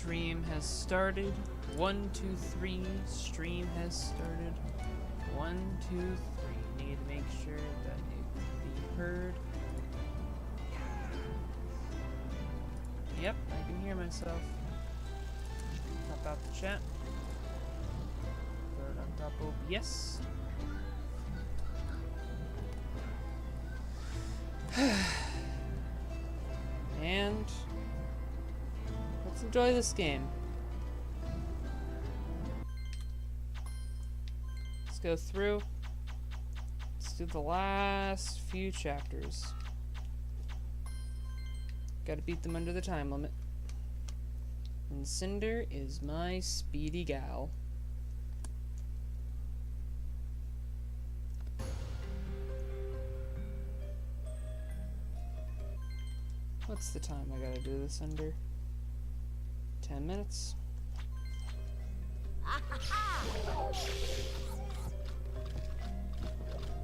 Stream has started. 1, 2, 3. Stream has started. 1, 2, 3. Need to make sure that it can be heard. Yep, I can hear myself. Pop out the chat. Throw it on top of yes. And let's enjoy this game. Let's go through. Let's do the last few chapters. Gotta beat them under the time limit. And Cinder is my speedy gal. What's the time I gotta do this under? 10 minutes.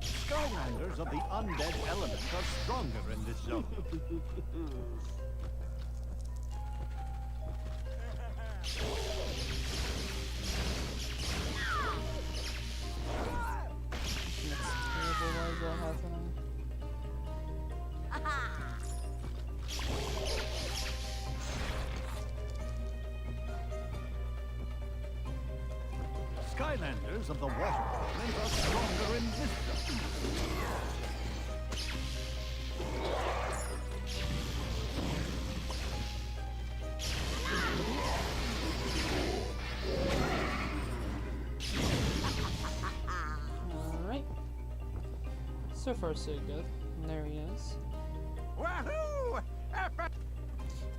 Skylanders of the undead element are stronger in this zone. That's terrible noise all happening. Skylanders of the water element are stronger in this zone. Alright. So far, so good. And there he is. Wahoo!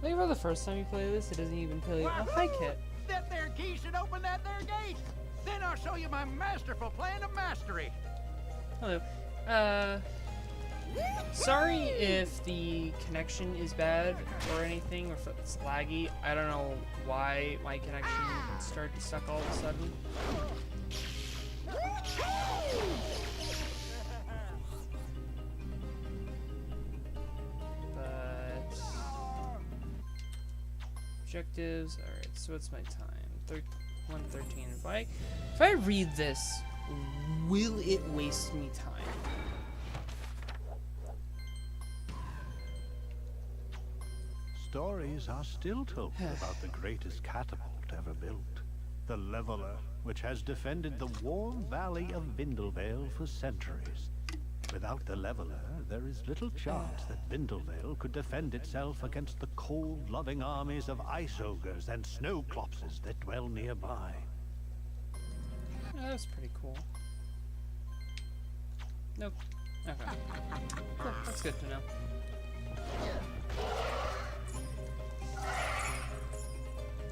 Like for the first time you play this, it doesn't even tell you, oh, hi, Kit. That there key should open that there gate. Then I'll show you my masterful plan of mastery. Hello. Sorry if the connection is bad or anything, or if it's laggy. I don't know why my connection started to suck all of a sudden. But objectives. All right. So what's my time? 1:13. If I read this, will it waste me time? Stories are still told about the greatest catapult ever built. The Leveler, which has defended the warm valley of Vindlevale for centuries. Without the Leveler, there is little chance that Vindlevale could defend itself against the cold-loving armies of ice ogres and snow clopses that dwell nearby. Oh, that's pretty cool. Nope. Okay. Cool. That's good to know.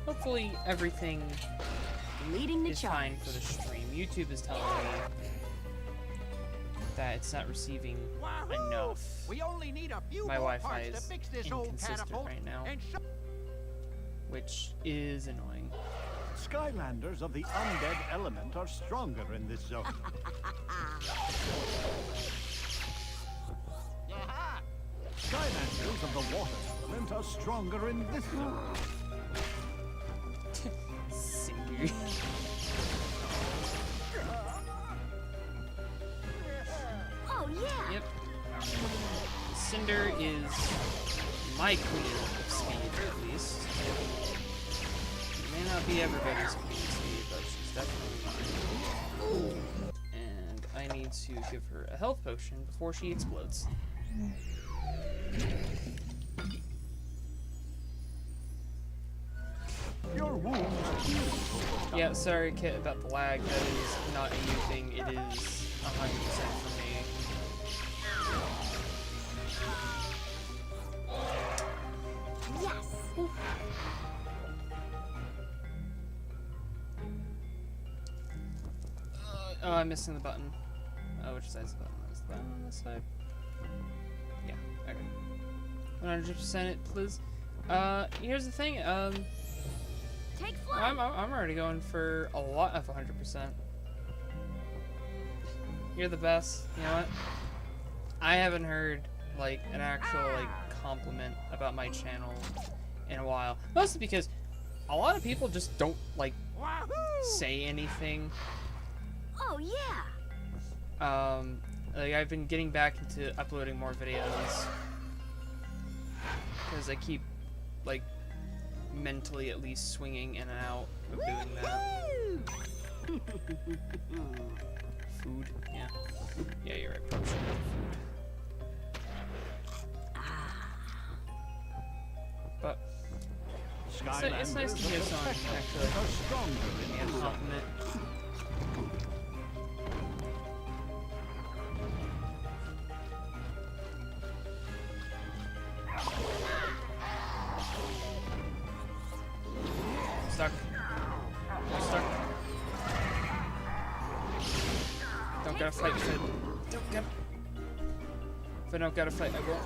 Hopefully everything is fine for the stream. YouTube is telling me that it's not receiving enough. We only need a few My more Wi-Fi parts is to fix this old inconsistent catapult right now, and which is annoying. Skylanders of the undead element are stronger in this zone. Skylanders of the water element are stronger in this zone. Cinder. Oh yeah. Yep. Cinder is my queen of speed, at least. She may not be everybody's queen of speed, but she's definitely mine. And I need to give her a health potion before she explodes. Your wounds are healed. Yeah, sorry, Kit, about the lag. That is not a you thing. It is 100% for me. Yes. Oh, I'm missing the button. Oh, which side's the button? Is the button on this side? Yeah, okay. 100% it, please. Here's the thing, Take flight. I'm already going for a lot of 100%. You're the best. You know what? I haven't heard, like, an actual, like, compliment about my channel in a while. Mostly because a lot of people just don't like Wahoo! say anything. Oh, yeah. Like I've been getting back into uploading more videos because I keep like mentally at least swinging in and out of doing that. Food, yeah. Yeah, you're right. Probably should have food. But it's nice to hear someone actually give me a compliment. Stuck. I'm stuck. Don't gotta fight, Finn. Don't get. If I don't gotta fight, I won't.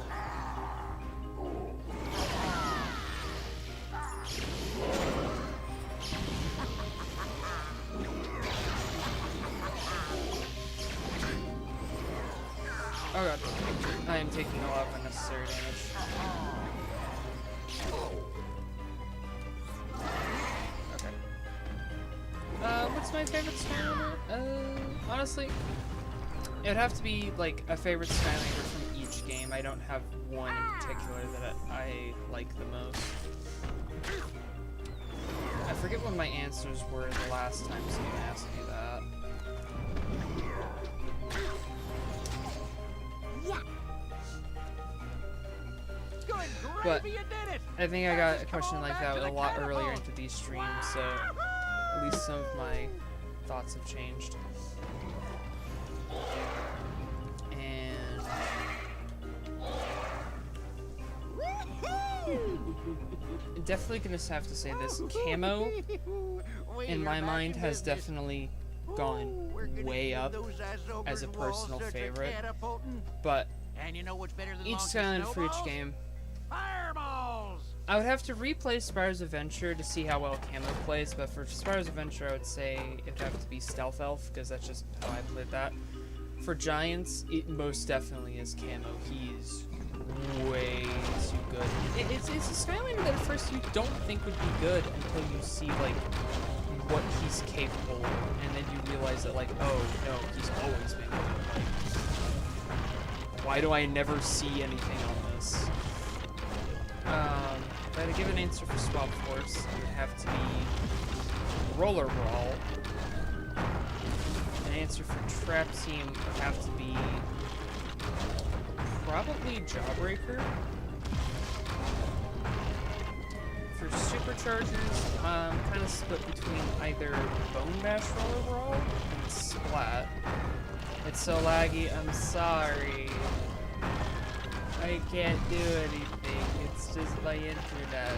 Oh god. I am taking a lot of unnecessary damage. Okay. What's my favorite Skylander? Honestly, it would have to be like a favorite Skylander from each game. I don't have one in particular that I like the most. I forget what my answers were the last time someone asked me that. Yeah. Good But gravy, you did it! I think I got a question like that a lot earlier into these streams, so at least some of my thoughts have changed. And definitely gonna have to say this camo in my mind has definitely gone way up as a personal favorite. But And you know what's better than each launching Skylander for each snowballs? game, Fireballs! I would have to replay Spyro's Adventure to see how well camo plays, but for Spyro's Adventure I would say it'd have to be Stealth Elf, because that's just how I played that. For Giants, it most definitely is camo. He is way too good. It's a Skylander that at first you don't think would be good until you see like what he's capable of, and then you realize that like, oh no, he's always been good. Like, why do I never see anything on this? If I had to give an answer for Swap Force, it would have to be Roller Brawl. An answer for Trap Team would have to be probably Jawbreaker. For Superchargers, kind of split between either Bone Bash Roller Brawl and Splat. It's so laggy, I'm sorry. I can't do anything, it's just my internet.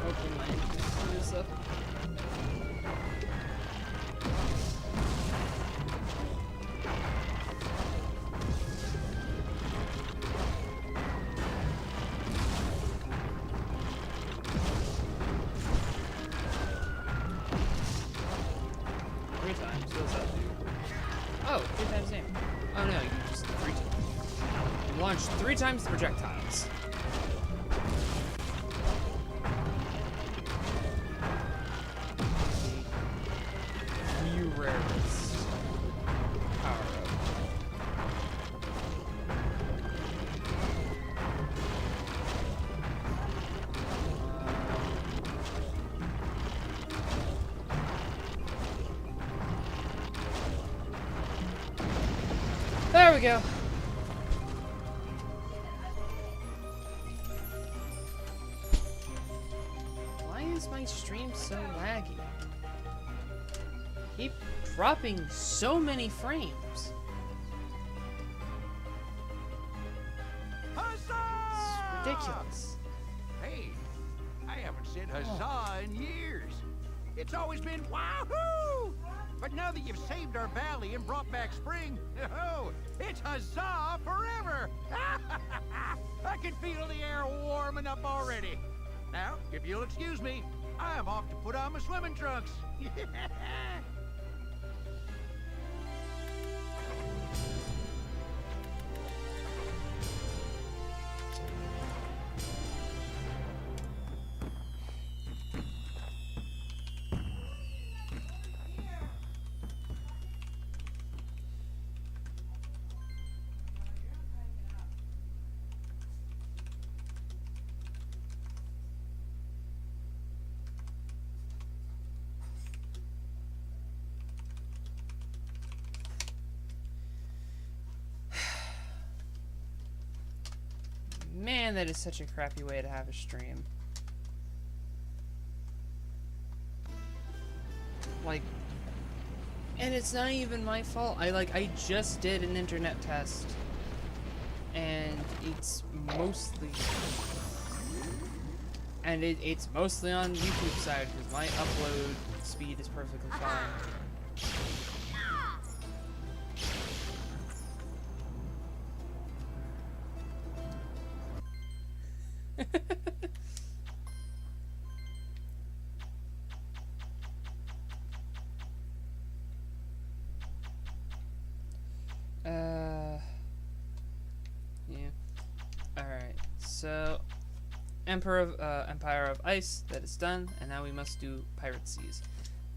Hoping my internet is up. Three times, what does that do? Oh, 3 times aim. Oh no, you just 3 times. You launch 3 times the projectiles. The rarest power up. There we go. Why is my stream so laggy? Keep dropping so many frames. Huzzah! It's ridiculous. Hey, I haven't said huzzah in years. It's always been wahoo! But now that you've saved our valley and brought back spring, oh, it's huzzah forever! I can feel the air warming up already. Now, if you'll excuse me, I'm off to put on my swimming trunks. Man, that is such a crappy way to have a stream. Like, and it's not even my fault. I just did an internet test, and it's mostly, it's mostly on YouTube side because my upload speed is perfectly fine. Yeah. Alright, so Empire of Ice, that is done, and now we must do Pirate Seas.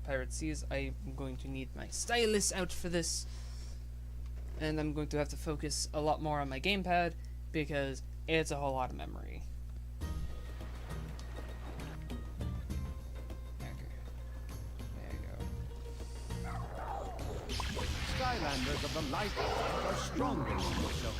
Pirate Seas, I'm going to need my stylus out for this, and I'm going to have to focus a lot more on my gamepad because it's a whole lot of memory. Skylanders of the light are stronger than yourself.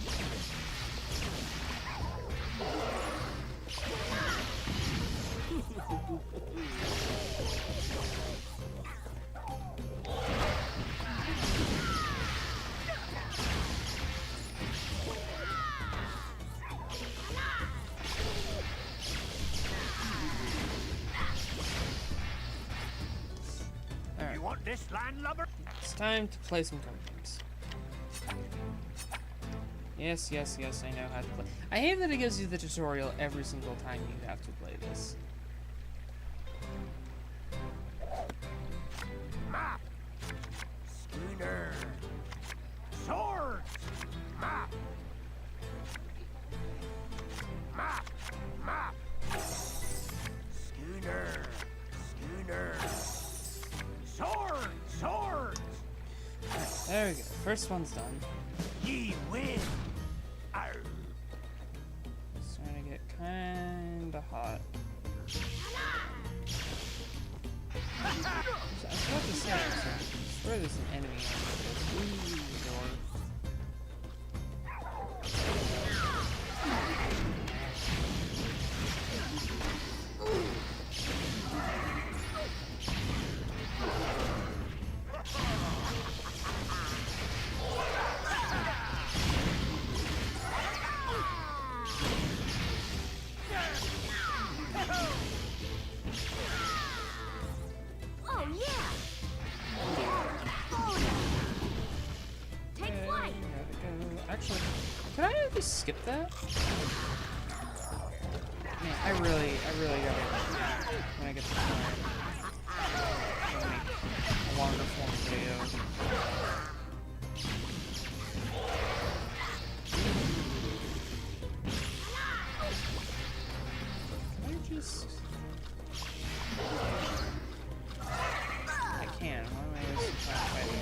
You want this, landlubber? It's time to play some card games. Yes, yes, yes, I know how to play. I hate that it gives you the tutorial every single time you have to play this. Map. Schooner. Swords. Map. Map. Map. Schooner. Schooner. Swords. Swords. Alright, there we go. First one's done. Ye win. Arr. Starting to get kinda hot. I was about to say, I swear there's an enemy on this door. Oh, yeah! Take flight! Actually, could I just skip that? Man, I really gotta, when I get to the point, make a longer form video. Can I just... I can. Why am I just trying to fight it?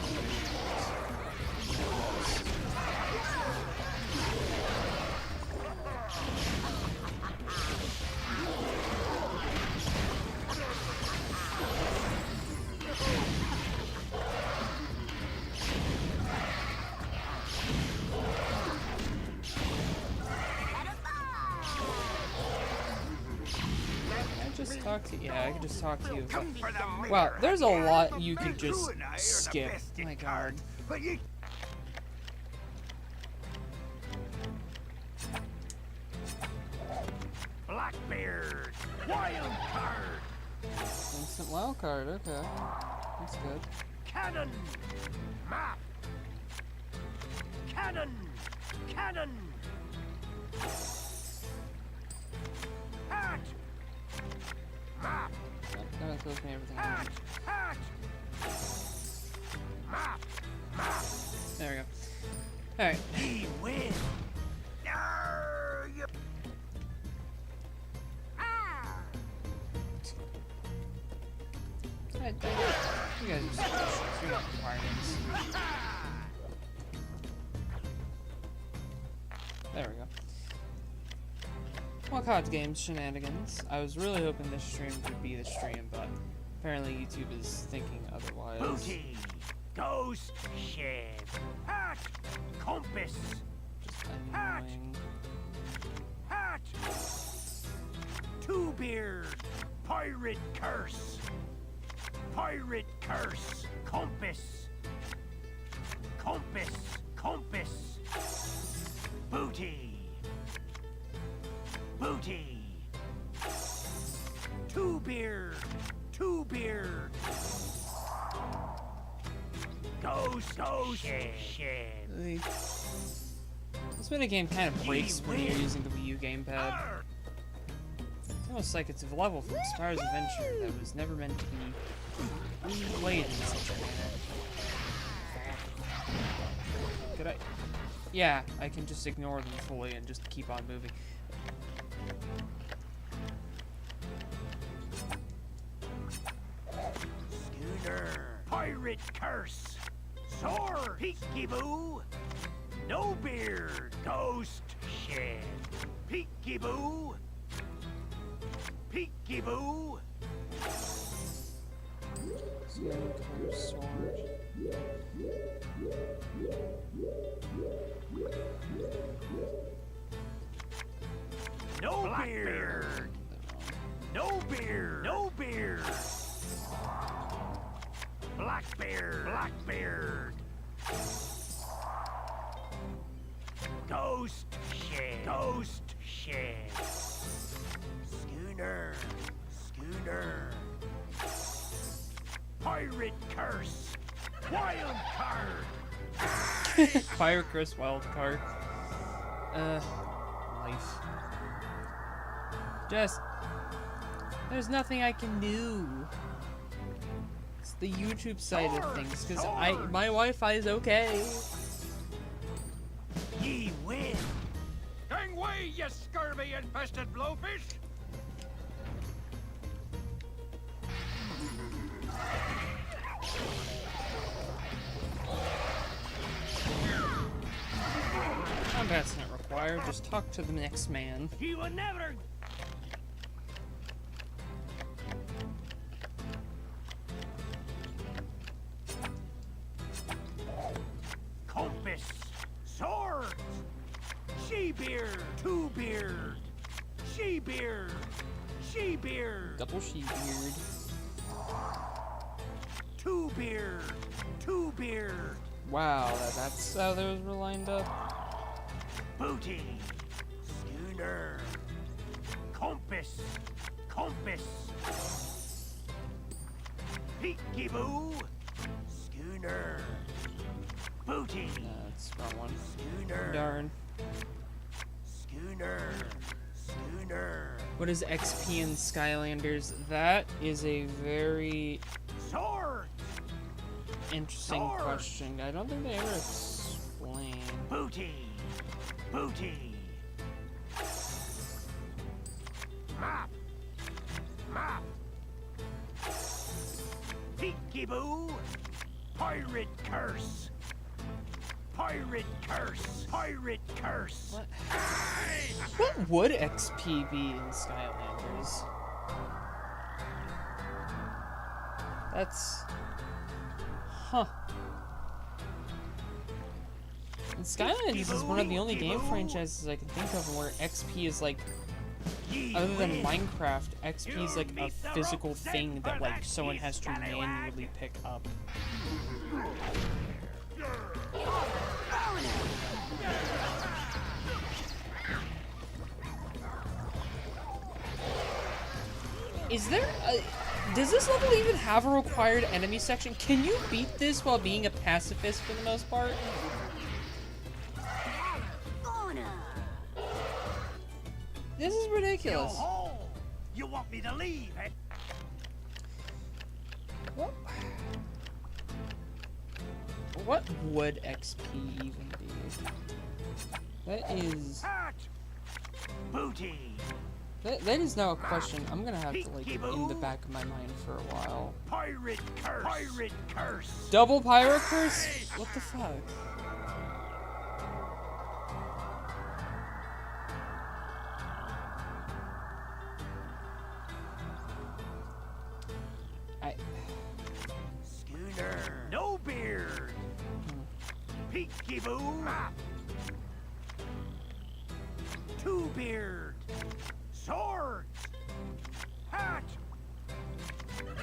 Just talk to you. Yeah, I can just talk to you. Wow, there's a lot you can just skip. Oh my god. But you... Blackbeard. Wild card. Instant wild card, okay. That's good. Cannon. Map. Cannon. Cannon. kills me, everything else. There we go. Alright. He wins. You guys are special. You're not requirements. There we go. Well, COD games, shenanigans. I was really hoping this stream would be the stream, but apparently YouTube is thinking otherwise. Booty. Ghost shed. Hat. Compass. Just annoying. Hat. Two beard. Pirate curse. Pirate curse. Compass. Compass. Compass. Booty. Booty. Two beard. Two beard. Ghost. Ghost. Shed. This minigame kind of breaks when you're using the Wii U gamepad. It's almost like it's a level from Spyro's Adventure that was never meant to be played in such a manner. Could I? Yeah, I can just ignore them fully and just keep on moving. Schooner. Pirate curse. Sword. Peekaboo. No beard. Ghost shed. Peekaboo. Peekaboo. Sword. No beard. No beard. No beard. Blackbeard. Blackbeard. Ghost shed. Ghost shed. Schooner. Schooner. Pirate curse. Wild card. Fire Chris Wildcard. Life. Just, there's nothing I can do. It's the YouTube side of things, because my Wi-Fi is okay. Ye win. Gang way, you scurvy-infested blowfish. Combat's not required, just talk to the next man. He will never. Compass. Sword. She-beard. Two-beard. She-beard. She-beard. Double she-beard. Two-beard. Two-beard. Wow, that's how those were lined up. Booty. Schooner. Compass. Compass. Peekaboo. Schooner. Booty. That's wrong one. Schooner. Darn. Schooner. Schooner. What is XP in Skylanders? That is a very Sword. interesting Sword. question. I don't think they ever explain. Booty. Booty. Map. Map. Peekaboo. Pirate curse. Pirate curse. Pirate curse. What? What would XP be in Skylanders? That's... Huh. And Skylanders is one of the only game franchises I can think of where XP is like, other than Minecraft, XP is like a physical thing that like someone has to manually pick up. Is there a... Does this level even have a required enemy section? Can you beat this while being a pacifist for the most part? This is ridiculous. Yo ho! You want me to leave, eh? What would XP even be? That is... Hot! Booty! That is now a question I'm gonna have to, like, in the back of my mind for a while. Pirate curse! Pirate curse! Double pirate curse? What the fuck? Schooner! No beard! Peekaboo! Two beard! Swords! Hat!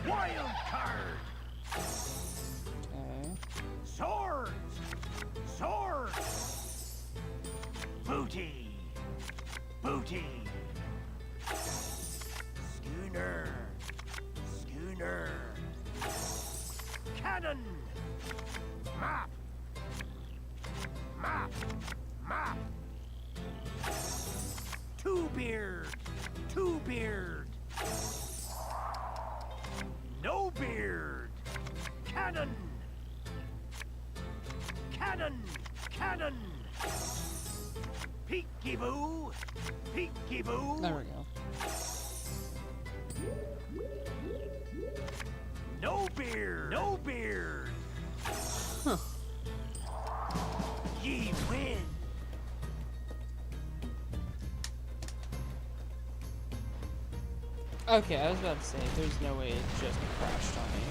Wild card! Okay. Swords! Swords! Booty! Booty! Schooner! Schooner! Cannon! Map! Map! Map! Two beard! Two beard! No beard! Cannon! Cannon! Cannon! Peekaboo! Peekaboo! There we go. No beard! No beard! Huh. Ye win! Okay, I was about to say, there's no way it just crashed on me.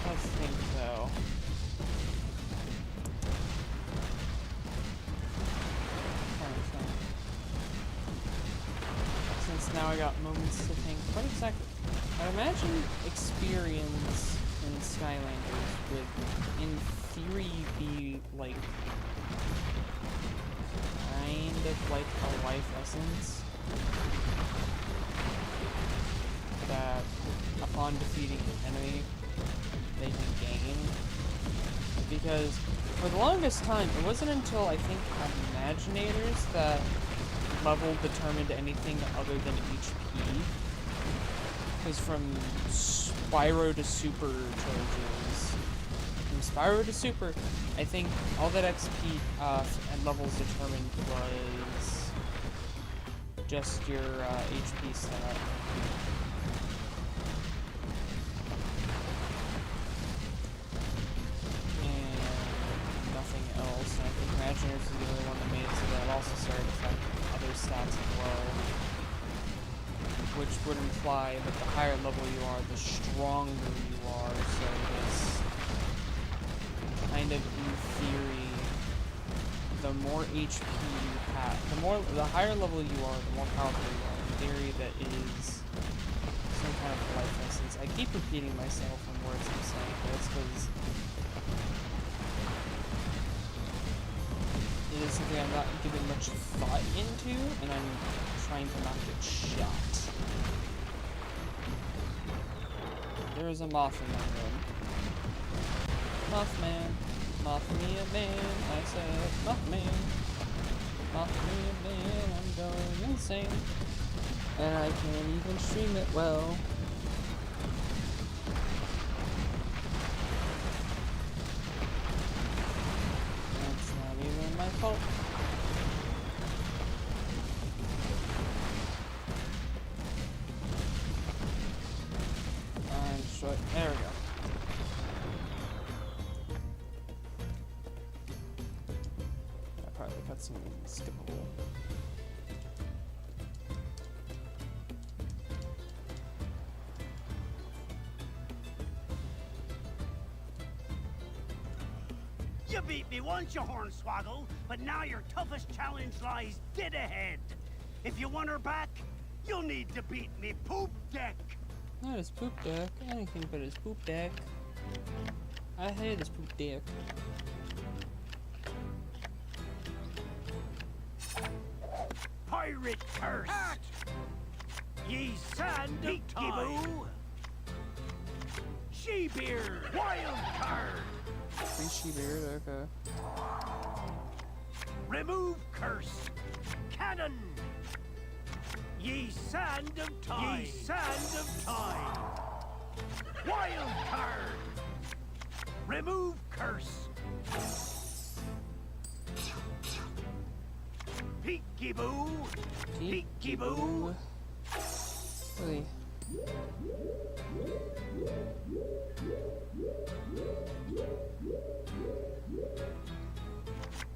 I think so. Since now I got moments to think. What exactly? I imagine experience in Skylanders would, in theory, be like kind of like a life essence that upon defeating an enemy they can gain. Because for the longest time, it wasn't until I think Imaginators that level determined anything other than HP. Because from Spyro to Super charges, from Spyro to Super, I think all that XP and levels determined was just your HP setup. And nothing else. And I think Imaginators is the only one that made it so that also started affecting other stats as well. Which would imply that the higher level you are, the stronger you are, so it's kind of in theory, the more HP you have, the higher level you are, the more powerful you are. In theory, that is some kind of life essence. I keep repeating myself in words I'm saying, but it's because it is something I'm not giving much thought into, and I'm trying to not get shot. There is a moth in that room. Mothman, moth me a man, I said, Mothman, moth me a man, I'm going insane. And I can't even stream it well. That's not even my fault. There we go. That part of the cutscene is skippable. You beat me once, you hornswoggle, but now your toughest challenge lies dead ahead. If you want her back, you'll need to beat me poop deck. Not his poop deck. Anything but his poop deck. I hate his poop deck. Pirate curse! Ye sand peekaboo! She-beard! Wild card! Fishy beard, okay. Remove curse! Cannon! Ye sand of time! Ye sand of time! Wild card! Remove curse! Peekaboo! Peekaboo! Oi.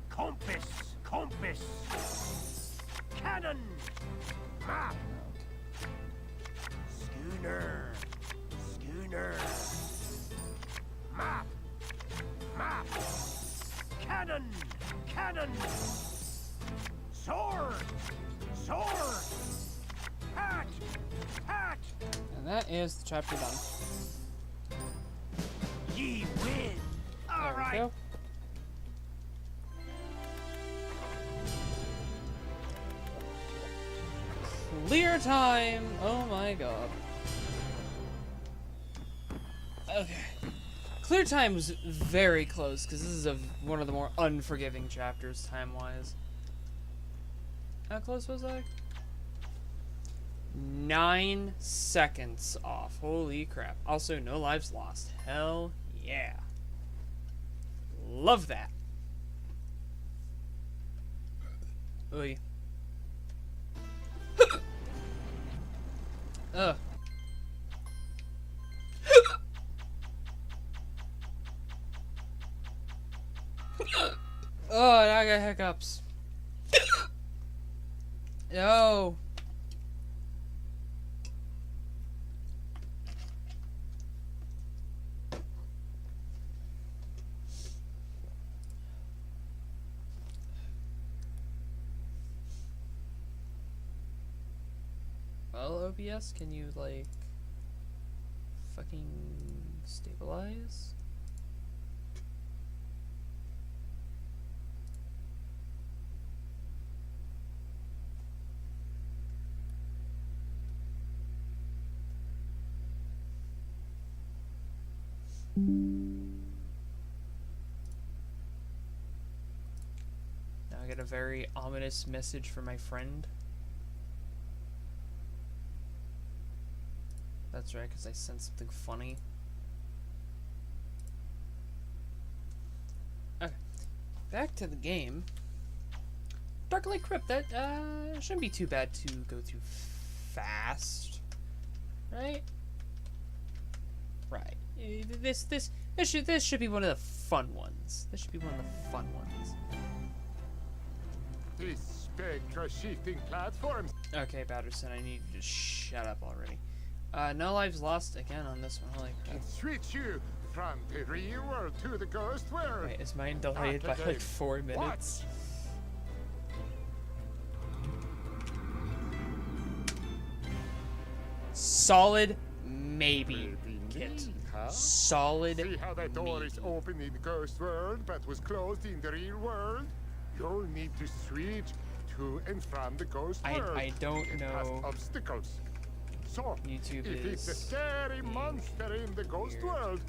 Compass! Compass! Cannon! Map! Schooner! Schooner! Map! Map! Cannon! Cannon! Sword! Sword! Hat! Hat! And that is the chapter done. Ye win! There All we right. go. Clear time! Oh my god. Okay. Clear time was very close, because this is one of the more unforgiving chapters, time-wise. How close was I? 9 seconds off. Holy crap. Also, no lives lost. Hell yeah. Love that. Oy. Ugh. Oh, now I got hiccups. No. Well, OBS, can you, like, fucking stabilize? Now I get a very ominous message from my friend. That's right, because I sent something funny. Okay. Back to the game. Dark Crypt, that shouldn't be too bad to go through fast. Right? Right. This should be one of the fun ones. This should be one of the fun ones. These spectra shifting platforms. Okay, Batterson, I need you to shut up already. No lives lost again on this one. Holy Can switch you from the real world to the ghost world. wait, is mine delayed by like 4 minutes? Solid maybe. Kit. Neat, huh? Solid See how that door is maybe. open in the ghost world but was closed in the real world? You'll need to switch to and from the ghost world. I don't and past know. obstacles. So, YouTube if it's a is scary being monster in the ghost weird. world,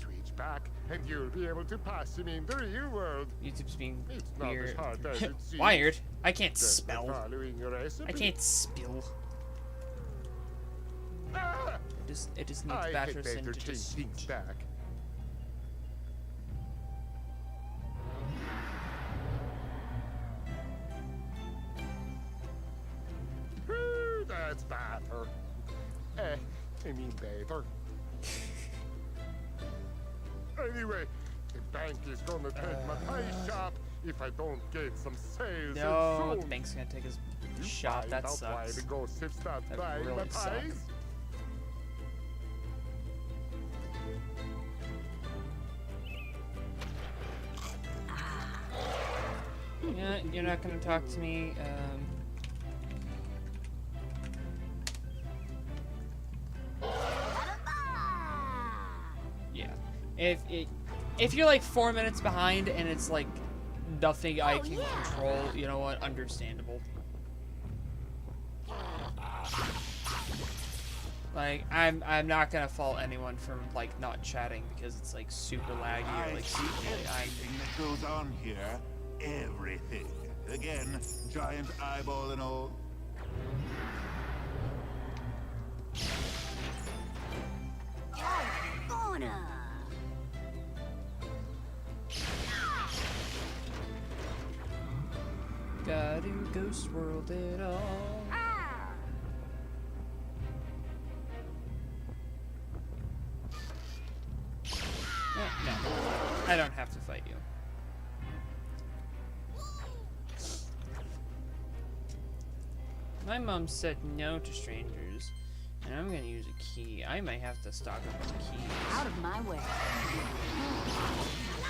switch back and you'll be able to pass him in the real world. YouTube's being It's not as weird. hard as it seems. Wired? I can't Just spell. following your recipe. I can't spill. Ah! It just needs I had Batterson better to change just. things back. That's better. I mean better. Anyway, the bank is gonna take my pie shop if I don't get some sales No, soon. the bank's gonna take his You shot. find That out why sucks. the ghosts have stopped That buying really my sucks. pies? Yeah, you're not gonna talk to me. Yeah. If you're like 4 minutes behind and it's like nothing I can control, you know what? Understandable. Like, I'm not gonna fault anyone from like not chatting because it's like super laggy or like super Everything that goes on here, everything. Again, giant eyeball and all. California. Gotta ghost world it all. No, I don't have to fight you. My mom said no to strangers, and I'm gonna use a key. I might have to stock up on keys. Out of my way.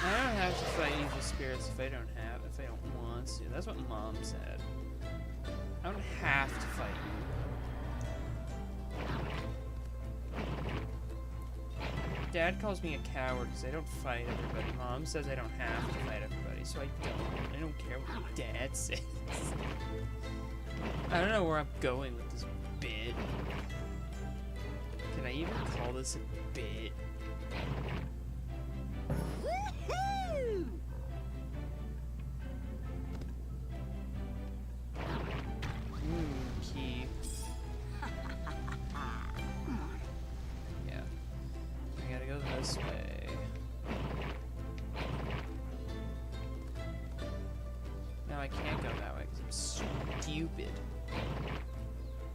I don't have to fight evil spirits if I don't want to. That's what Mom said. I don't have to fight you. Dad calls me a coward because I don't fight everybody. Mom says I don't have to fight everybody, so I don't. I don't care what my dad says. I don't know where I'm going with this bit. Can I even call this a bit? Woohoo! Key. Yeah. I gotta go this way. No, I can't go that way because I'm stupid.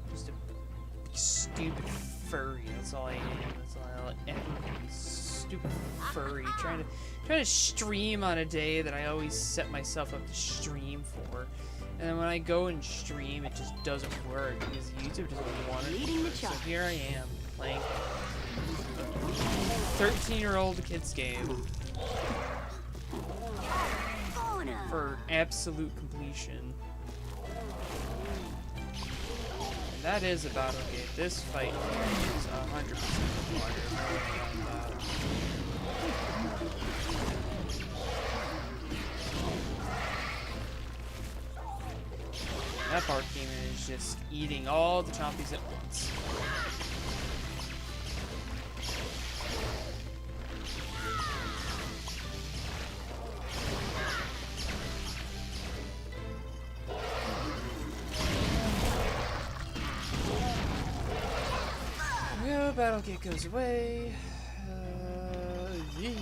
Just a big stupid furry. That's all I am. That's all I'll ever be. Stupid furry. Trying to stream on a day that I always set myself up to stream for. And then when I go and stream, it just doesn't work because YouTube doesn't want it to work. So here I am playing a 13-year-old kid's game for absolute completion. And that is a battle gate. This fight is 100% water. That bark demon is just eating all the chompies at once. Yeah, battle gate goes away. Yeet.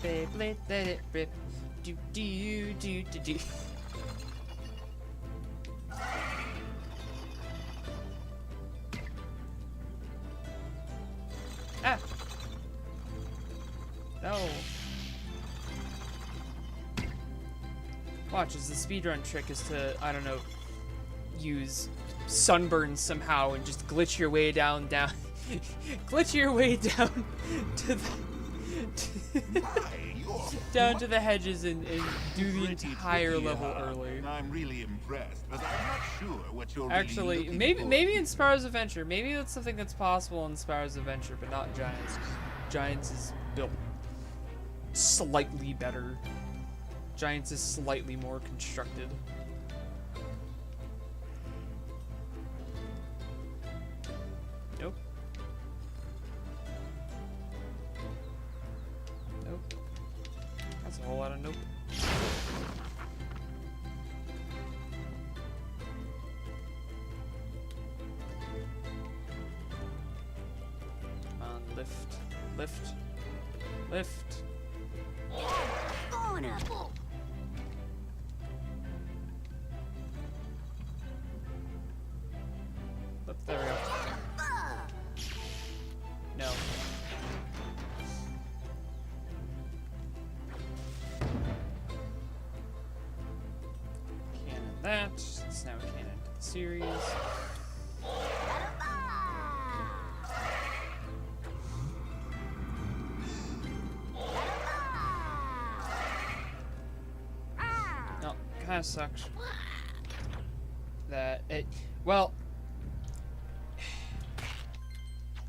Beyblade, let it rip. Do do do do do. Ah! No. Watch, as the speedrun trick is to, I don't know, use sunburn somehow and just glitch your way down, glitch your way down to the down to the hedges and do the entire level early. I'm really impressed, but I'm not sure what you're Actually, really maybe in Spyro's Adventure, maybe that's something that's possible in Spyro's Adventure, but not Giants. Giants is built slightly better. Giants is slightly more constructed. Nope. Nope. That's a whole lot of nope. Come on, lift. Lift. Lift. There we go. No. Canon that. It's now canon to the series. No, kind of sucks that it. Well.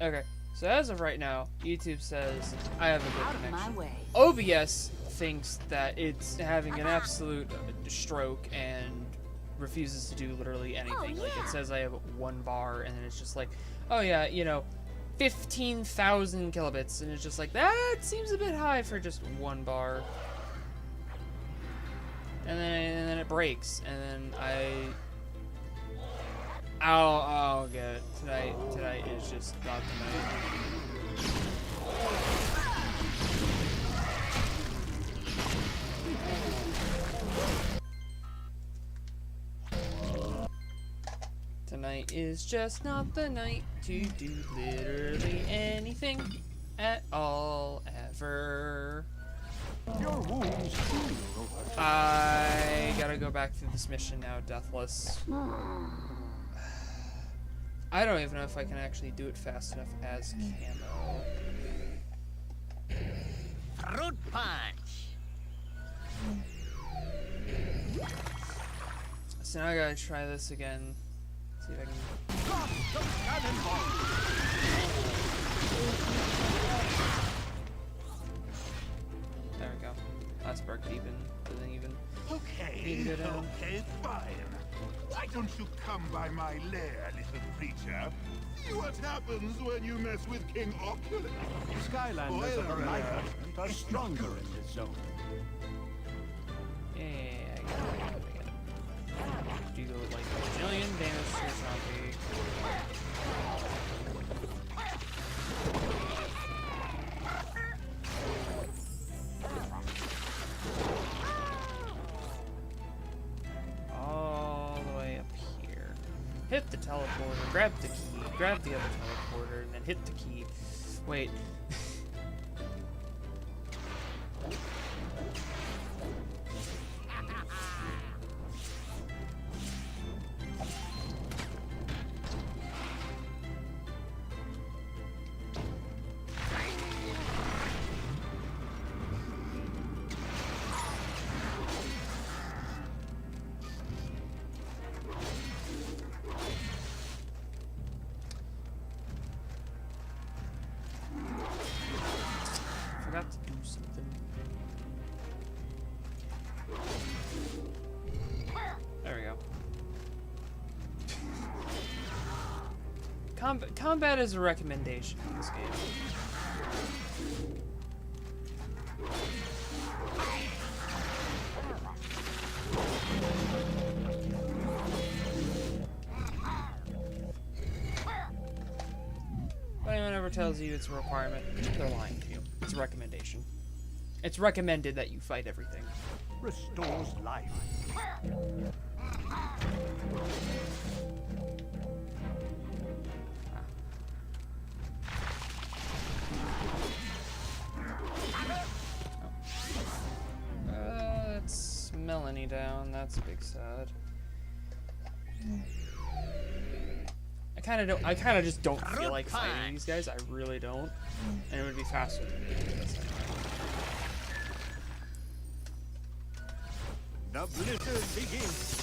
Okay, so as of right now, YouTube says I have a good connection. OBS thinks that it's having an absolute stroke and refuses to do literally anything. Oh, Like, yeah. it says I have 1 bar, and then it's just like, oh yeah, you know, 15,000 kilobits, and it's just like, that seems a bit high for just 1 bar. And then it breaks, and then I'll get it. Tonight is just not the night. Tonight is just not the night to do literally anything at all, ever. Your wounds heal over time. I gotta go back through this mission now, Deathless. I don't even know if I can actually do it fast enough as camo. Fruit punch. So now I gotta try this again. See if I can. Drop the cannonball. There we go. That sparked even. Doesn't even. Okay, Need to go down. okay, fine. Why don't you come by my lair, little creature? See what happens when you mess with King Oculus. Skylanders of the Spoiler Night alert. Element are stronger in this zone. Yeah, I get it. Do you go with like a million damage to your zombie? All the way up here. Hit the teleporter, grab the key, grab the other teleporter, and then hit the key. Wait. Forgot to do something. There we go. Combat is a recommendation in this game. If anyone ever tells you it's a requirement, they're lying to you. It's a recommendation. It's recommended that you fight everything. Restores life. That's Melanie down. That's a big sad. I kind of just don't feel like fighting these guys. I really don't. And it would be faster to do this anyway. The blizzard begins.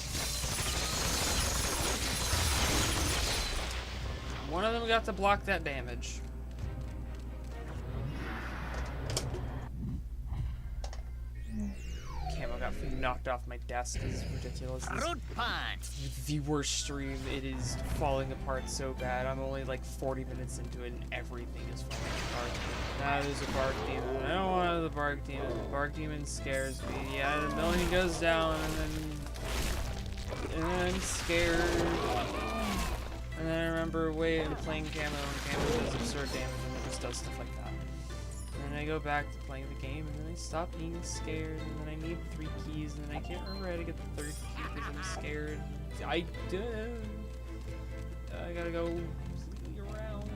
One of them got to block that damage. Camo got knocked off my desk. This is ridiculous. This Fruit punch. is the worst stream. It is falling apart so bad. I'm only like 40 minutes into it and everything is falling apart. Now there's a bark demon. I don't want the bark demon. The bark demon scares me. Yeah, the Melanie goes down and then I'm scared. And then I remember playing camo, and camo does absurd damage and it just does stuff like that. And then I go back to playing the game, and then I stop being scared, and then I need 3 keys, and then I can't remember how to get the 3rd key because I'm scared. I gotta go around.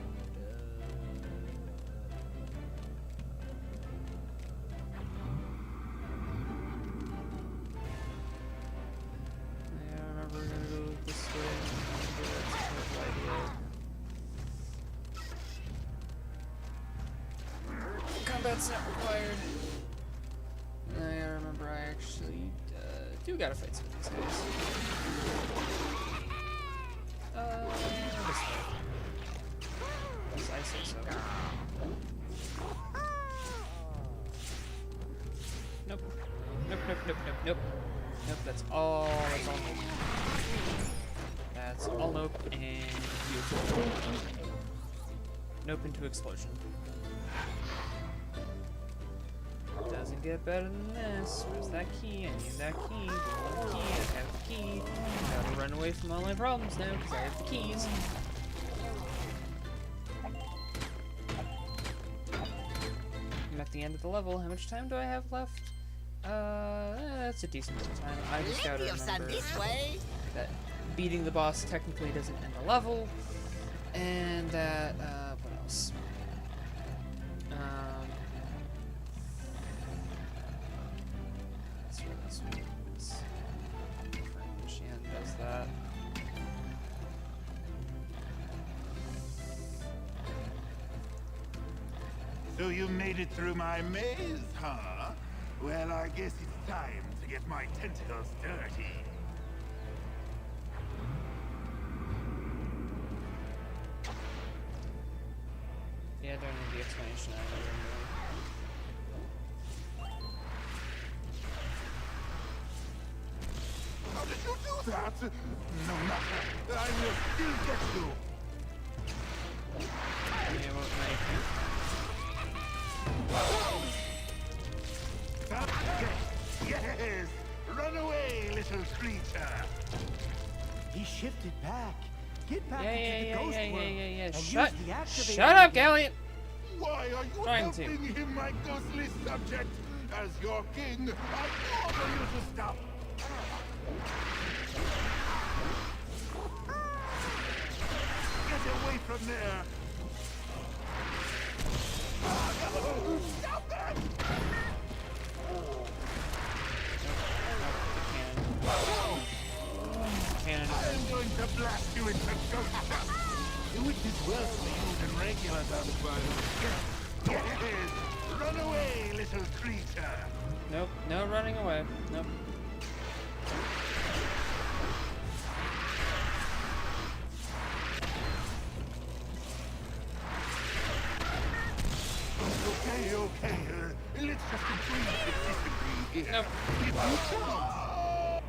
Yeah, I remember we're gonna go this way. That's a terrible idea. Combat's not required. I remember I actually do gotta fight some of these guys. This way. Yes, I say so. Nope. Nope, nope, nope, nope, nope. Nope, that's all nope. That's all nope and beautiful. Nope into explosion. Doesn't get better than this. Where's that key? I need that key. Give me the key. I have the key. Gotta run away from all my problems now because I have the keys. I'm at the end of the level. How much time do I have left? That's a decent amount of time. I just gotta remember that beating the boss technically doesn't end the level, and that, what else? That's where this one is. Shan does that. So you made it through my maze, huh? Well, I guess it's time to get my tentacles dirty. Yeah, I don't need the explanation either. How did you do that? No matter. I will still get you. Yeah, won't make Yes! Run away, little creature! He shifted back. Get back Yeah, into the ghost world. yeah. and Shut, use the activator shut up, key. Galliot! Why are you Trying to. helping him, my ghostly subject? As your king, I order you to stop. Get away from there! Stop that! Cannon. I'm going to blast you into ghost dust! Which is worse for you than regular gunfire. Yes! Run away, little creature! Nope, no running away. Nope. Okay. Let's just agree to disagree here. Nope. If you can't.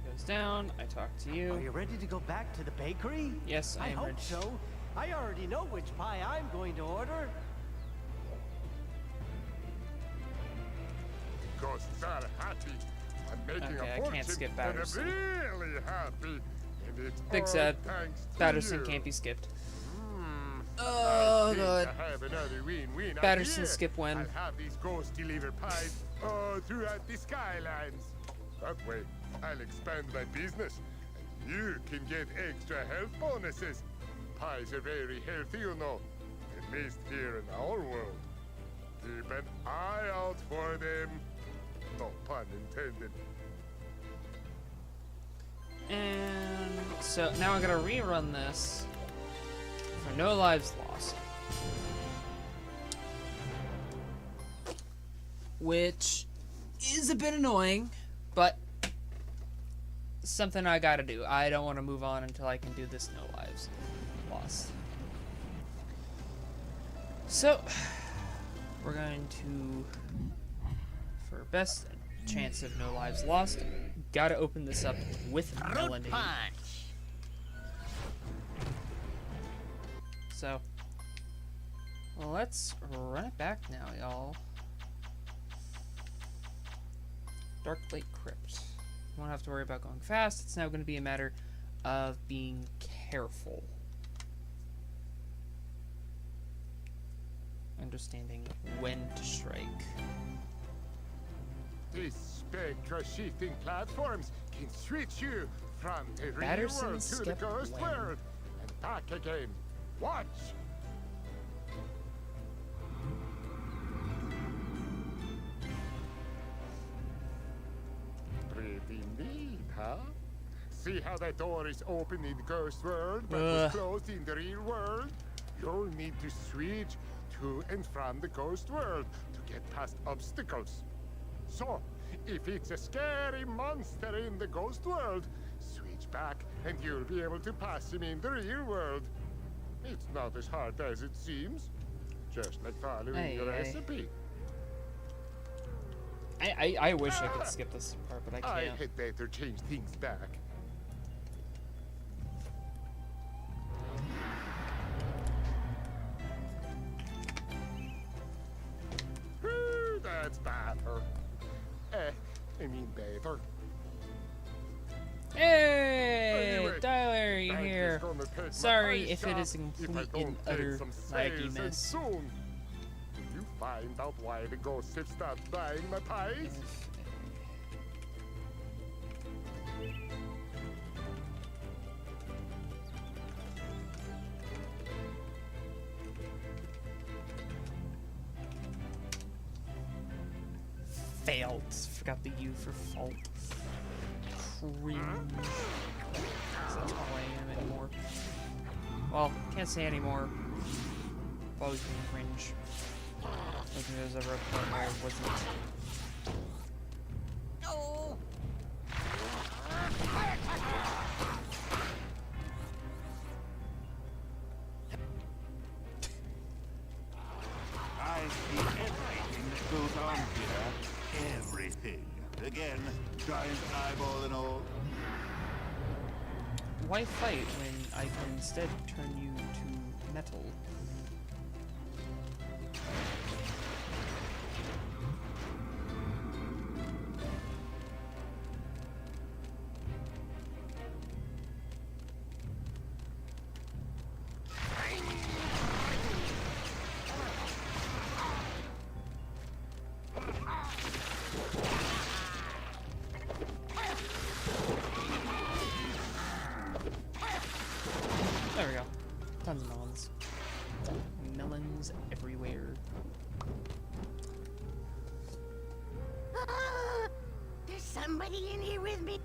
Goes down. I talk to Are you. you ready to go back to the bakery? Yes, I am hope ready. so. I already know which pie I'm going to order. Ghosts are happy. I'm making Okay, I a fortune, can't skip and Battersea. I'm really happy. And it's Big all sad. thanks to Batterson you. can't be skipped. I Oh, think God. I have another win-win Batterson idea. skip win. I'll have these ghosts deliver pies throughout the Skylands. That way, I'll expand my business, and you can get extra health bonuses. Pies are very healthy, you know, at least here in our world. Keep an eye out for them. No pun intended. And so now I gotta rerun this for no lives lost. Which is a bit annoying, but something I gotta do. I don't want to move on until I can do this no lives lost. So, we're going to, for best chance of no lives lost, gotta open this up with Melanie. So, let's run it back now, y'all. Dark Lake Crypt. You won't have to worry about going fast. It's now going to be a matter of being careful. Understanding when to strike. These spectra-shifting platforms can switch you from the real Batterson world to the skip ghost when? world and back again. Watch! Pretty neat, huh? See how that door is open in the ghost world but was closed in the real world? You'll need to switch to and from the ghost world to get past obstacles. So, if it's a scary monster in the ghost world, switch back and you'll be able to pass him in the real world. It's not as hard as it seems. Just like following your Aye. recipe. I wish I could skip this part, but I I can't. had better change things back. That's better. I mean better. Hey, Anyway, Tyler, you Bank is here? gonna take my Sorry ice if it shop is a if I complete don't and take utter some laggy sales and mess. soon. Did you find out why the ghosts have stopped buying my pies? Failed. Forgot the U for fault. Cringe. That's not who I am anymore. Well, can't say anymore. I've always been cringe. I don't think there's ever a point where I wasn't. I see everything that goes on here. Everything. Again, giant eyeball and all. Why fight when I can instead turn you to metal? There we go. Tons of melons. Melons everywhere. There's somebody in here with me.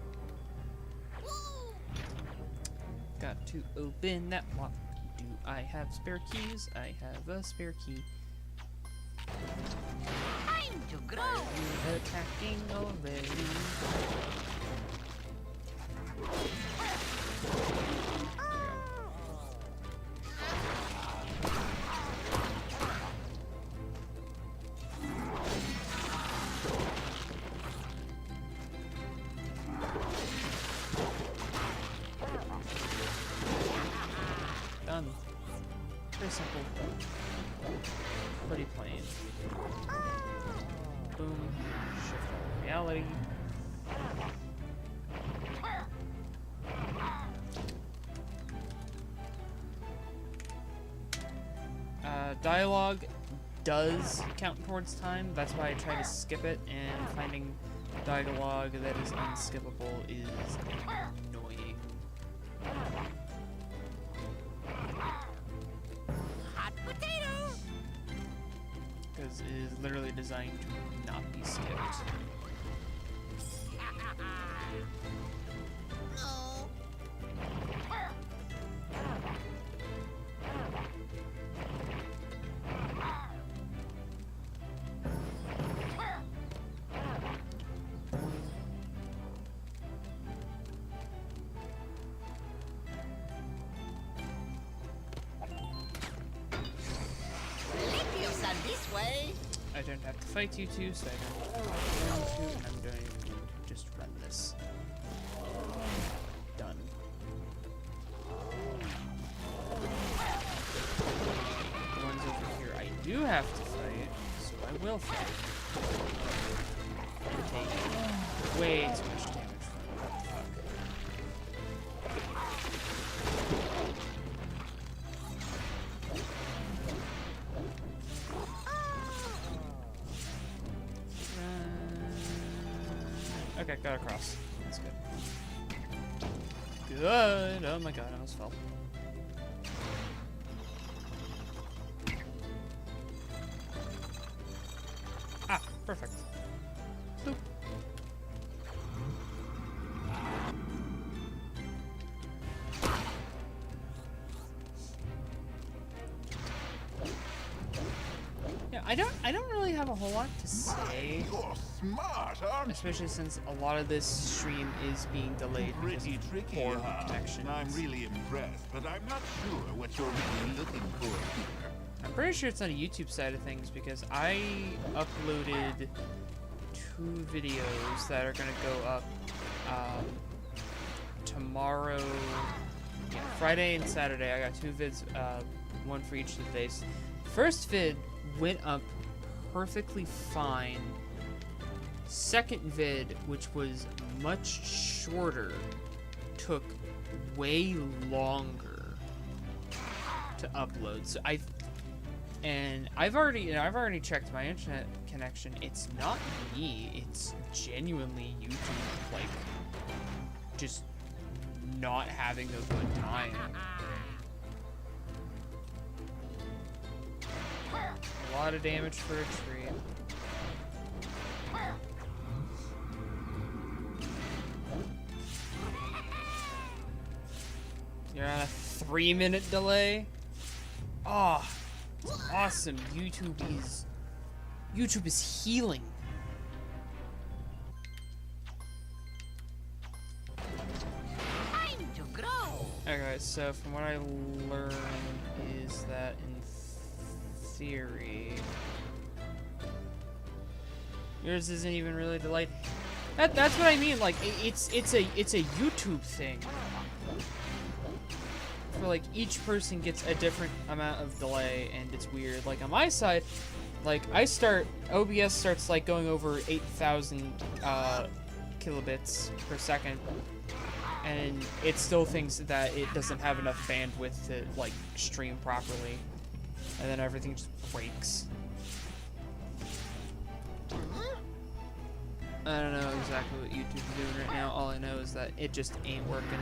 Got to open that lock. Do I have spare keys? I have a spare key. Time to grow. You're attacking already. Done. Very simple. Pretty plain. Boom. Shift all reality. Dialogue does count towards time. That's why I try to skip it, and finding dialogue that is unskippable is annoying. Hot potato. Because it is literally designed to not be skipped. No. Leviosa this way. I don't have to fight you two, so I don't going to, and I'm going to just run this. Done. The ones over here I do have to fight, so I will fight. Take way too much damage from them. What the fuck? Okay, got across. That's good. Good. Oh my god, I almost fell. Ah, perfect. Boop. Yeah, I don't really have a whole lot to say. You're smart, aren't you? Especially since a lot of this stream is being delayed because Pretty of tricky, poor huh? connection. I'm really impressed, but I'm not sure what you're really looking for here. I'm pretty sure it's on a YouTube side of things because I uploaded 2 2 videos that are gonna go up tomorrow, yeah, Friday and Saturday. I got 2 vids, one for each of the days. First vid went up perfectly fine. Second vid, which was much shorter, took way longer to upload. So I've already checked my internet connection. It's not me. It's genuinely YouTube, like, just not having a good time. A lot of damage for a tree. You're on a 3-minute delay? Oh, it's awesome. YouTube is healing. Time to grow. Okay, so from what I learned is that in theory, yours isn't even really delayed. That's what I mean. Like it's a YouTube thing. For like each person gets a different amount of delay, and it's weird. Like on my side, like OBS starts like going over 8,000 kilobits per second, and it still thinks that it doesn't have enough bandwidth to like stream properly, and then everything just breaks. I don't know exactly what YouTube's doing right now. All I know is that it just ain't working.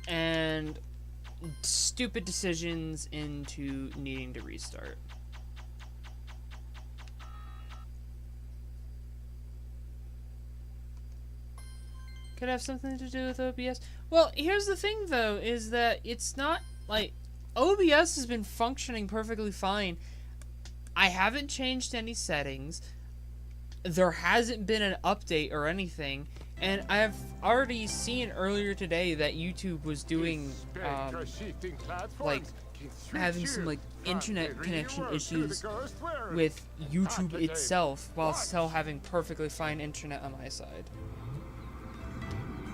And stupid decisions into needing to restart. Could have something to do with OBS. Well, here's the thing though, is that it's not like OBS has been functioning perfectly fine. I haven't changed any settings. There hasn't been an update or anything. And I've already seen earlier today that YouTube was doing, like, having some, like, internet connection issues with YouTube itself while still having perfectly fine internet on my side.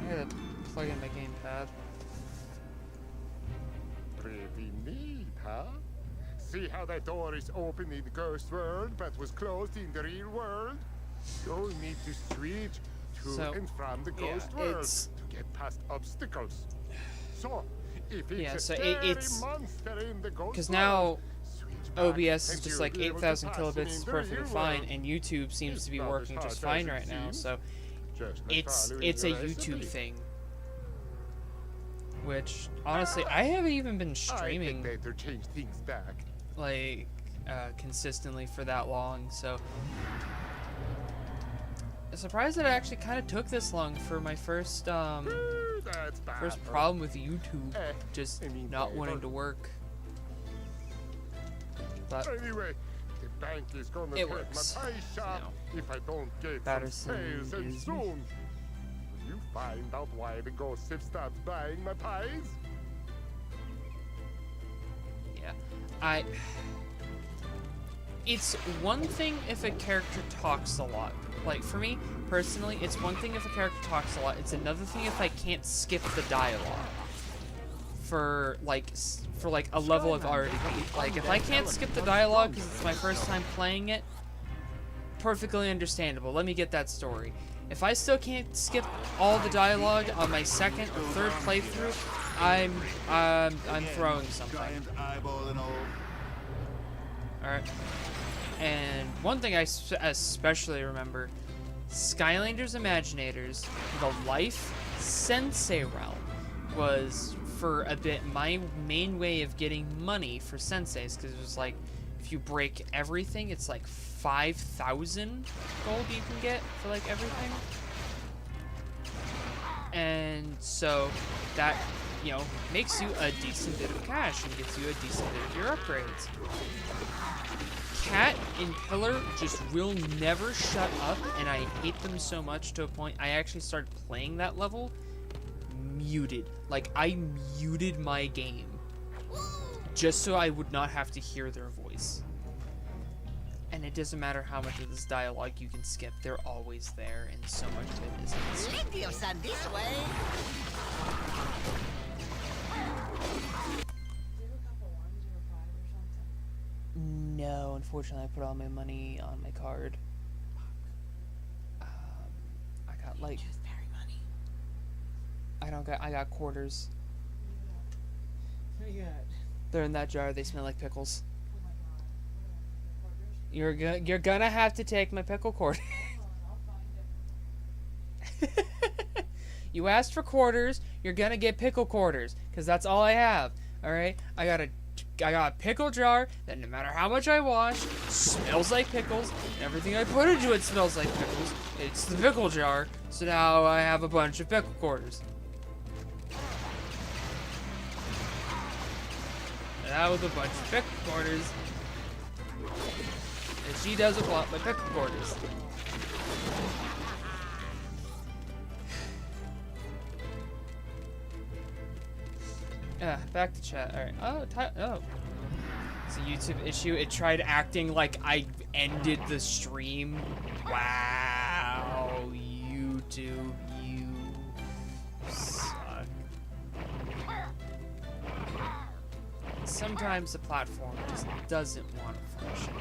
I gotta plug in my gamepad. Pretty neat, huh? See how that door is open in the ghost world but was closed in the real world? You'll need to switch to and from the ghost world to get past obstacles. So, if it's it's monster in the ghost because world, now switch back OBS is and just you'll like be able to 8,000 pass kilobits in is the perfectly real fine, world. and YouTube seems It's to be not working as just hard fine as right it now. seems. So Just like it's following a the YouTube recipe. thing. Which honestly, I haven't even been I streaming think better change things back. like consistently for that long, so I'm surprised that it actually kind of took this long for my first That's bad. first problem with YouTube just I mean, not whatever. wanting to work. But Anyway, the bank is gonna It take works, my pie shop you if I don't get Patterson some sales and is- soon. Will you find out why the ghosts have stopped buying my pies? yeah, it's one thing if a character talks a lot. Like for me personally, it's one thing if a character talks a lot. It's another thing if I can't skip the dialogue for like a level I've already beat. Like if I can't skip the dialogue because it's my first time playing it, perfectly understandable. Let me get that story. If I still can't skip all the dialogue on my second or third playthrough, I'm throwing something. Giant eyeball and all. Alright. And one thing I especially remember, Skylanders Imaginators, the Life Sensei realm was for a bit my main way of getting money for senseis, because it was like, if you break everything, it's like 5,000 gold you can get for like everything. And so that, you know, makes you a decent bit of cash and gets you a decent bit of your upgrades. Cat and Pillar just will never shut up, and I hate them so much to a point I actually started playing that level muted. Like, I muted my game just so I would not have to hear their voice. And it doesn't matter how much of this dialogue you can skip, they're always there, and so much of it is Plenty of sun this way. No, unfortunately, I put all my money on my card. I got like. I got quarters. They're in that jar. They smell like pickles. You're gonna have to take my pickle quarter. You asked for quarters. You're gonna get pickle quarters, cause that's all I have. All right. I got a pickle jar that no matter how much I wash, smells like pickles. And everything I put into it smells like pickles. It's the pickle jar. So now I have a bunch of pickle quarters. Now with a bunch of pickle quarters. And she doesn't want my pickle quarters. Back to chat. Alright. Oh. It's a YouTube issue. It tried acting like I ended the stream. Wow. YouTube, you suck. Sometimes the platform just doesn't want to function.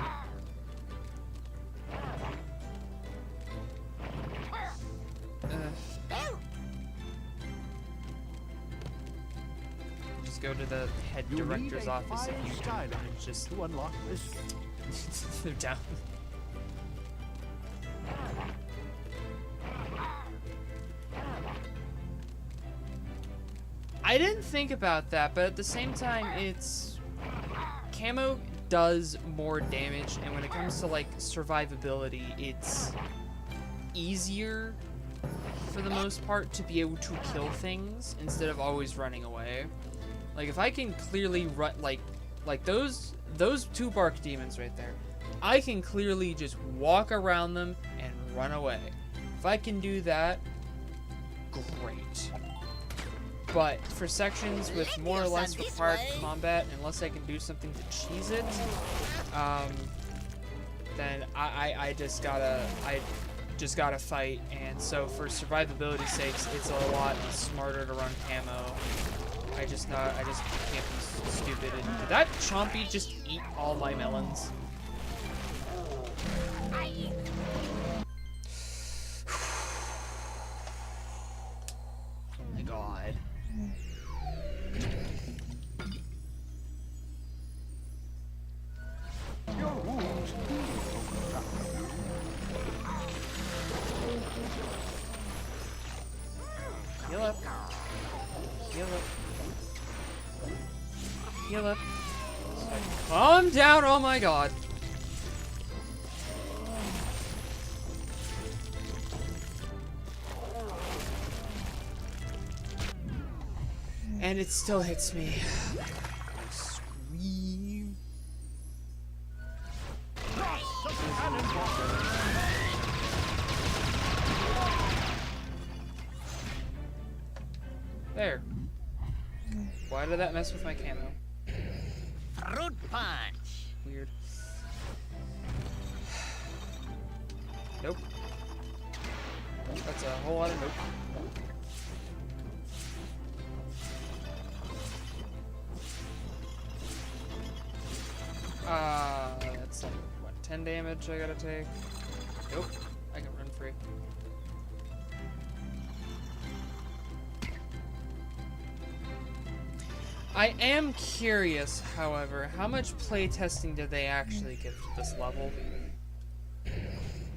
Just go to the head director's office if you Skylander and just to unlock this. they're down. I didn't think about that, but at the same time, it's camo does more damage, and when it comes to like survivability, it's easier for the most part to be able to kill things instead of always running away. Like if I can clearly run, like those two bark demons right there, I can clearly just walk around them and run away. If I can do that, great. But for sections with more or less required combat, unless I can do something to cheese it, then I just gotta fight. And so for survivability sakes, it's a lot smarter to run camo. I just can't be stupid. And did that Chompy just eat all my melons? Oh my god. Heal up. Heal up. Heal up. Calm down, oh my god. And it still hits me. I scream. There. Why did that mess with my camo? Fruit punch. Weird. Nope. That's a whole lot of nope. That's like, what, 10 damage I gotta take? Nope. I can run free. I am curious, however, how much playtesting did they actually give to this level?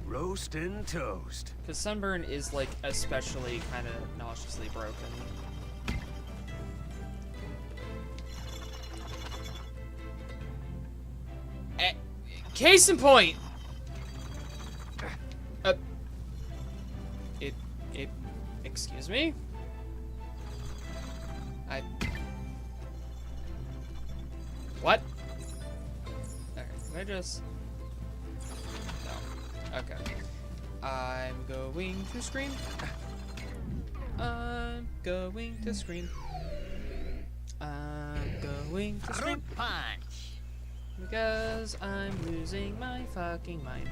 Roast and toast. Because Sunburn is, like, especially kind of nauseously broken. Case in point! Excuse me? What? Alright, can I just... Okay. I'm going to scream. I'm going to scream. I'm going to scream. Fruit punch. Because I'm losing my fucking mind.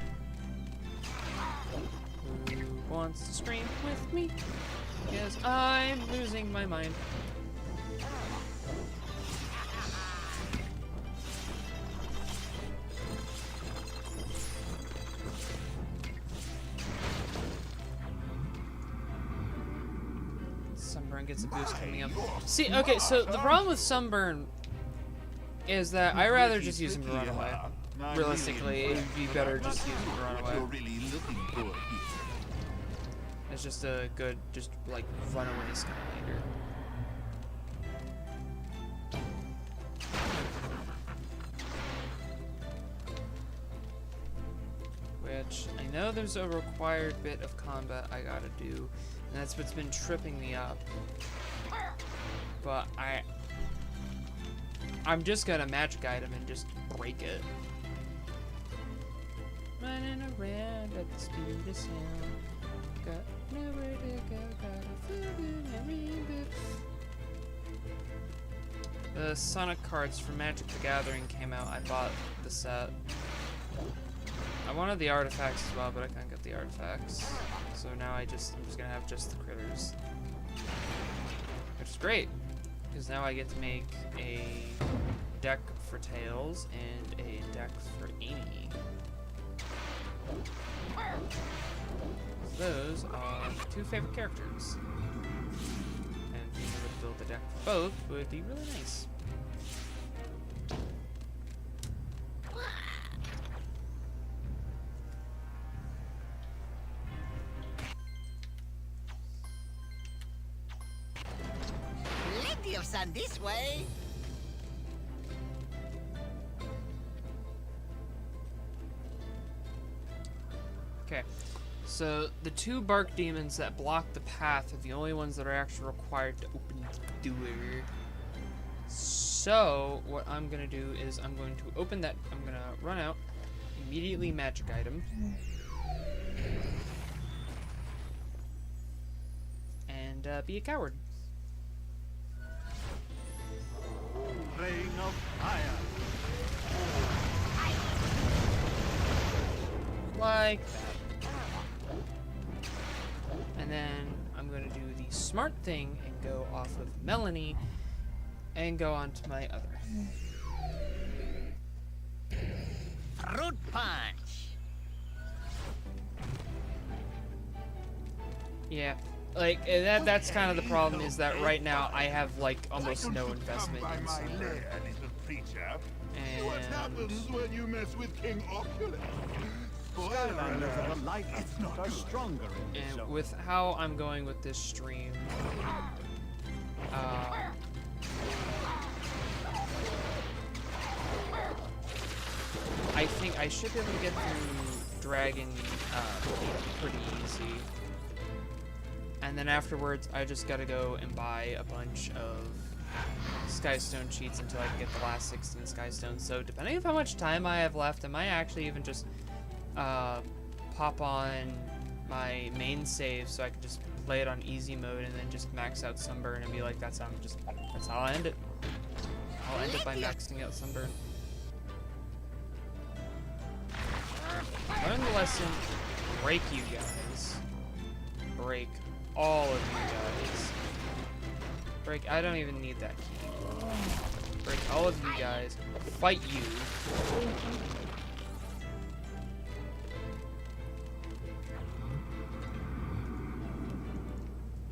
Who wants to scream with me? Because I'm losing my mind. Sunburn gets a boost coming up. See, okay, so the problem with Sunburn is that I rather just use him to run away. Realistically, it would be better just use him to run away. It's just a good, just like runaway Skylander. Which I know there's a required bit of combat I gotta do, and that's what's been tripping me up. But I'm just gonna magic guide him and just break it. Running around at the speed of sound. Got nowhere to go, got a food in a rainbow. The Sonic cards from Magic the Gathering came out. I bought the set. I wanted the artifacts as well, but I couldn't get the artifacts. So now I'm just gonna have just the critters. Which is great, because now I get to make a deck for Tails and a deck for Amy. Those are my two favorite characters. And being able to build a deck for both would be really nice. Plenty of sun this way. Okay, so the two bark demons that block the path are the only ones that are actually required to open the door. So what I'm gonna do is I'm going to open that. I'm gonna run out, immediately magic item, and be a coward. Rain of fire. Like that. And then I'm going to do the smart thing and go off of Melanie and go on to my other. Fruit punch. Yeah, like that's kind of the problem, is that right now I have like almost no investment in Sunburn. What happens when you mess with King Oculus? Skylanders are light, are stronger in this And zone. with how I'm going with this stream, I think I should be able to get through Dragon pretty easy. And then afterwards, I just gotta go and buy a bunch of Skystone cheats until I can get the last 16 Skystones. So depending on how much time I have left, I might actually even just pop on my main save so I can just play it on easy mode and then just max out Sunburn and be like, that's how I'll end it. I'll end it by maxing out Sunburn. Learn the lesson. Break, you guys. Break all of you guys. Break. I don't even need that key. Break all of you guys. Fight you.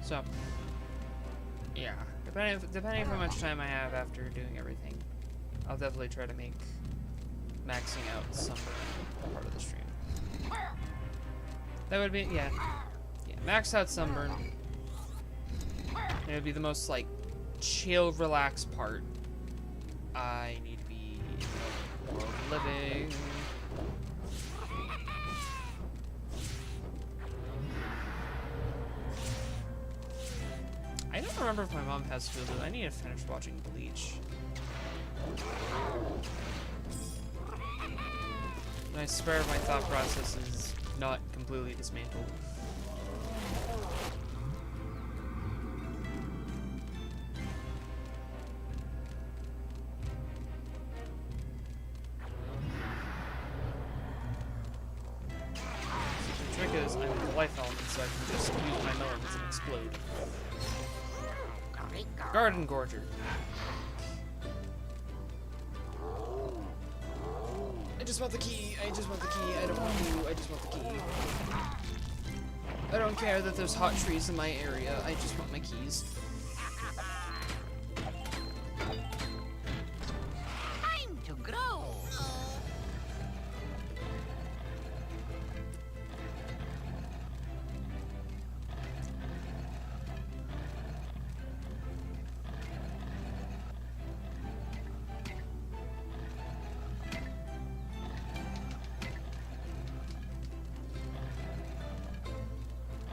So, yeah. Depending on how much time I have after doing everything, I'll definitely try to make maxing out Sunburn part of the stream. That would be, yeah, max out Sunburn. It would be the most, like, chill, relaxed part. I need to be in the world of living. I don't remember if my mom has Hulu. I need to finish watching Bleach. And I swear my thought process is not completely dismantled. The trick is, I'm a life element, so I can just use my melons and explode. Garden Gorger. I just want the key, I just want the key, I don't want you, I just want the key. I don't care that there's hot trees in my area, I just want my keys. Time to grow.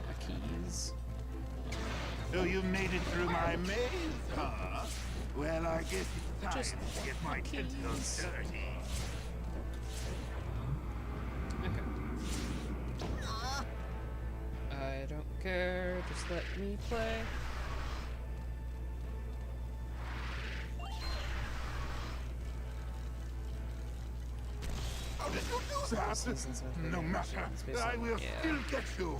My keys. So you made it through my maze, huh? Well, I guess it's time Just to get my keys. tentacles dirty. Okay. I don't care, just let me play. How did you do that? Since I'm No thinking matter, it's basically- I will yeah. still get you.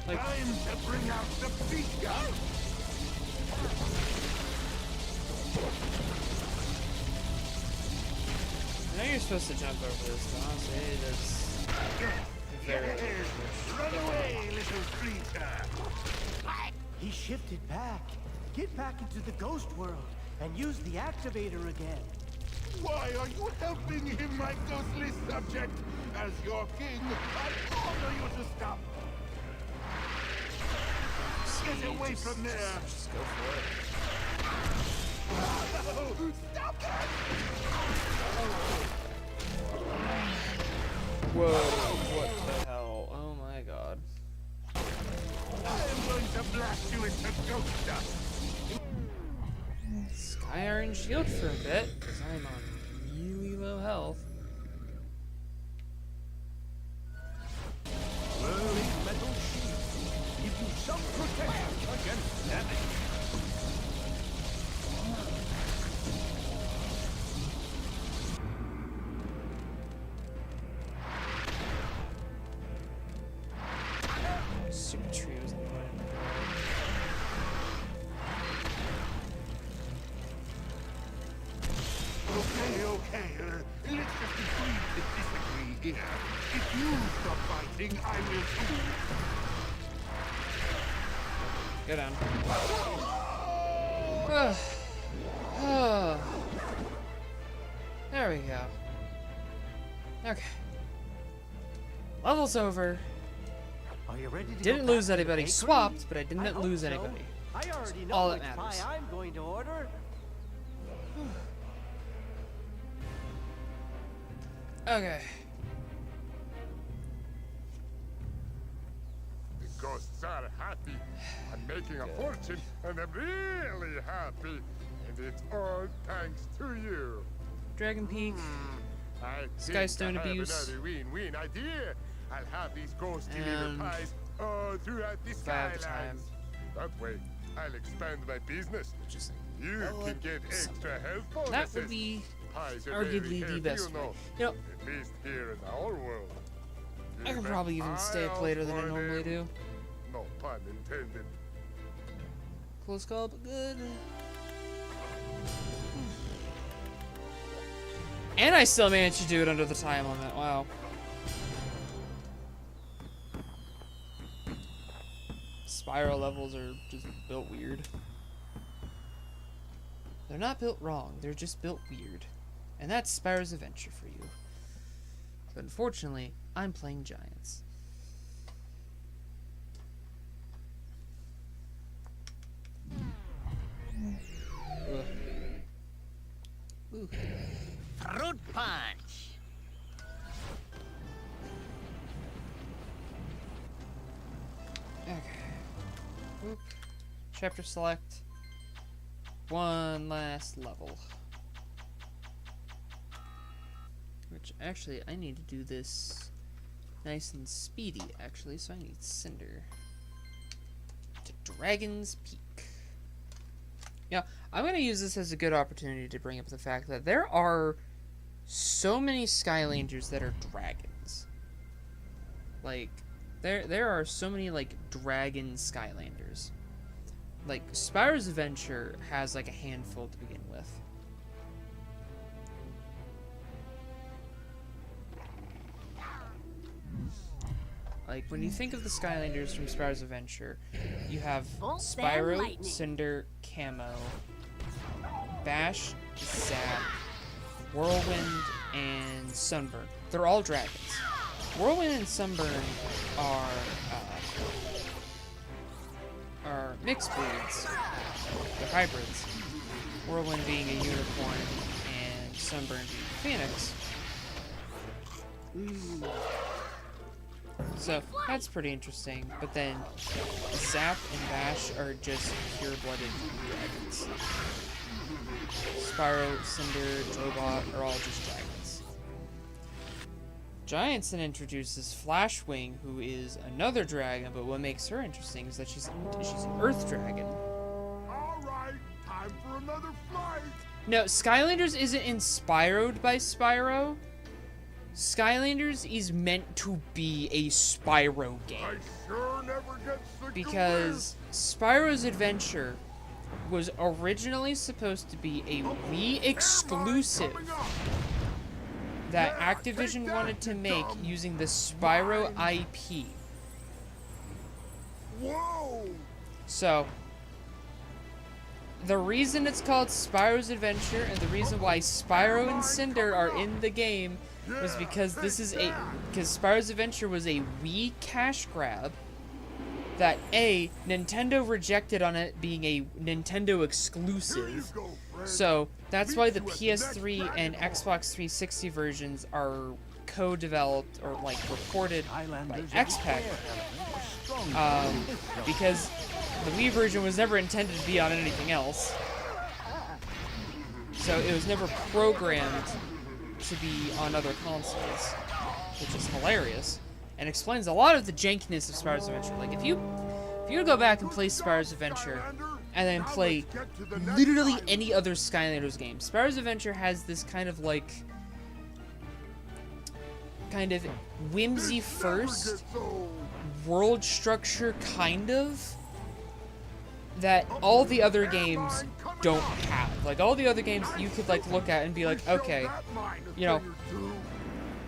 Like, Time to bring out the beast gun. I know you're supposed to jump over this, but honestly, it is very Yes, run away, little creature. He shifted back. Get back into the ghost world and use the activator again. Why are you helping him, my ghostly subject? As your king, I order you to stop. Get away from there. just go for it. Oh, stop that! Whoa, what the hell? Oh my god. I am going to blast you into ghost dust. Sky Iron Shield for a bit, because I'm on really low health. Whirling metal shield. Give you some protection against damage. Super trios in the way. Okay. Let's just agree to disagree here. If you stop fighting, I will too. Go down. There we go. Okay. Level's over. Are you ready to Didn't go lose back to the anybody bakery? swapped, but I I didn't hope lose so. anybody. I already know all which that pie matters. I'm going to order. Okay. The ghosts are happy. I'm making a fortune, and I'm really happy. And it's all thanks to you. Dragon Peak. I Skystone think I abuse. have another win-win idea. I'll have these ghosts deliver And pies all throughout the Five time. Skylands. That way, I'll expand my business. Just You well, can get extra health bonuses. that would be Pies are very arguably the healthy, best you way. know. You know, At least here in our world. I could Keep probably an even stay up eye later out than I for normally them. do. No pun intended. Close call, but good. And I still managed to do it under the time limit. Wow. Spiral levels are just built weird. They're not built wrong, they're just built weird. And that's Spyro's Adventure for you. But unfortunately, I'm playing Giants. Ugh. Ooh. Fruit punch. Okay. Oop. Chapter select. One last level. Which, actually, I need to do this nice and speedy, actually, so I need Cinder. To Dragon's Peak. Yeah, I'm going to use this as a good opportunity to bring up the fact that there are so many Skylanders that are dragons. Like, there are so many, like, dragon Skylanders. Like, Spyro's Adventure has, like, a handful to begin with. Like, when you think of the Skylanders from Spyro's Adventure, you have Spyro, Cinder, Camo, Bash, Zap, Whirlwind, and Sunburn. They're all dragons. Whirlwind and Sunburn are mixed breeds. They're hybrids. Whirlwind being a unicorn and Sunburn being a phoenix. So that's pretty interesting. But then Zap and Bash are just pure-blooded dragons. Spyro, Cinder, Drobot are all just dragons. Giantson introduces Flashwing, who is another dragon, but what makes her interesting is that she's an Earth dragon. Alright, time for another flight. No, Skylanders isn't inspired by Spyro. Skylanders is meant to be a Spyro game. I sure never get sick Because Spyro's Adventure was originally supposed to be a Wii exclusive that Activision wanted to make using the Spyro IP. Whoa! So, the reason it's called Spyro's Adventure and the reason why Spyro and Cinder are in the game was because because Spyro's Adventure was a Wii cash grab that Nintendo rejected on it being a Nintendo exclusive. So that's why the PS3 and Xbox 360 versions are co-developed or like reported by XPEC. Because the Wii version was never intended to be on anything else. So it was never programmed to be on other consoles, which is hilarious and explains a lot of the jankiness of Spyro's Adventure. Like if you go back and play Spyro's Adventure and then play literally any other Skylanders game, Spyro's Adventure has this kind of whimsy first world structure that all the other games don't have. Like all the other games you could look at and be like, okay, you know,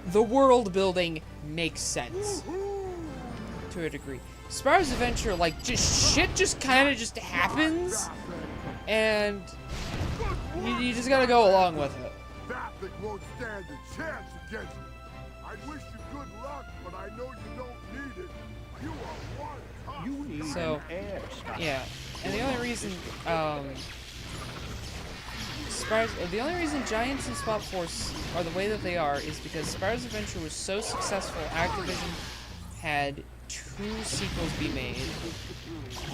the world building makes sense to a degree. Spyro's Adventure, shit just kind of just happens, and you just gotta go along with it. That thing won't stand a chance against me. I wish you good luck, but I know you don't need it. You are one tough. You need So, an air stop. yeah, and the only reason Giants and Swap Force are the way that they are is because Spyro's Adventure was so successful, Activision had 2 sequels be made.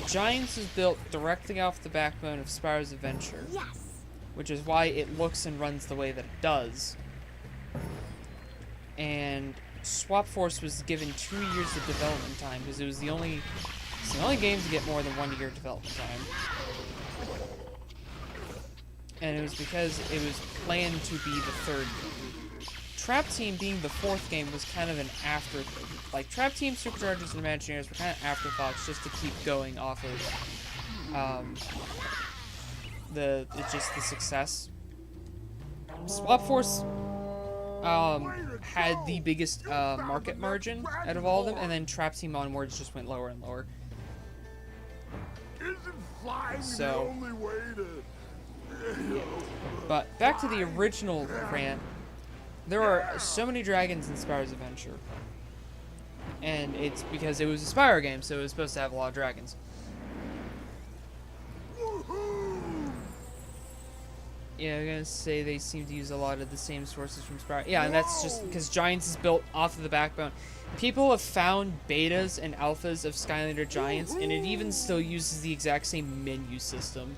Giants is built directly off the backbone of Spyro's Adventure, which is why it looks and runs the way that it does. And Swap Force was given 2 years of development time because it was the only game to get more than 1 year development time. And it was because it was planned to be the 3rd game. Trap Team being the 4th game was kind of an afterthought. Like, Trap Team, Superchargers, and Imagineers were kind of afterthoughts just to keep going off of the success. Swap Force had the biggest market margin out of all of them, and then Trap Team onwards just went lower and lower. Isn't flying So- the only way to... But back to the original rant, there are so many dragons in Spyro's Adventure. And it's because it was a Spyro game, so it was supposed to have a lot of dragons. Yeah, I'm gonna say they seem to use a lot of the same sources from Spyro. Yeah, and that's just because Giants is built off of the backbone. People have found betas and alphas of Skylander Giants, and it even still uses the exact same menu system.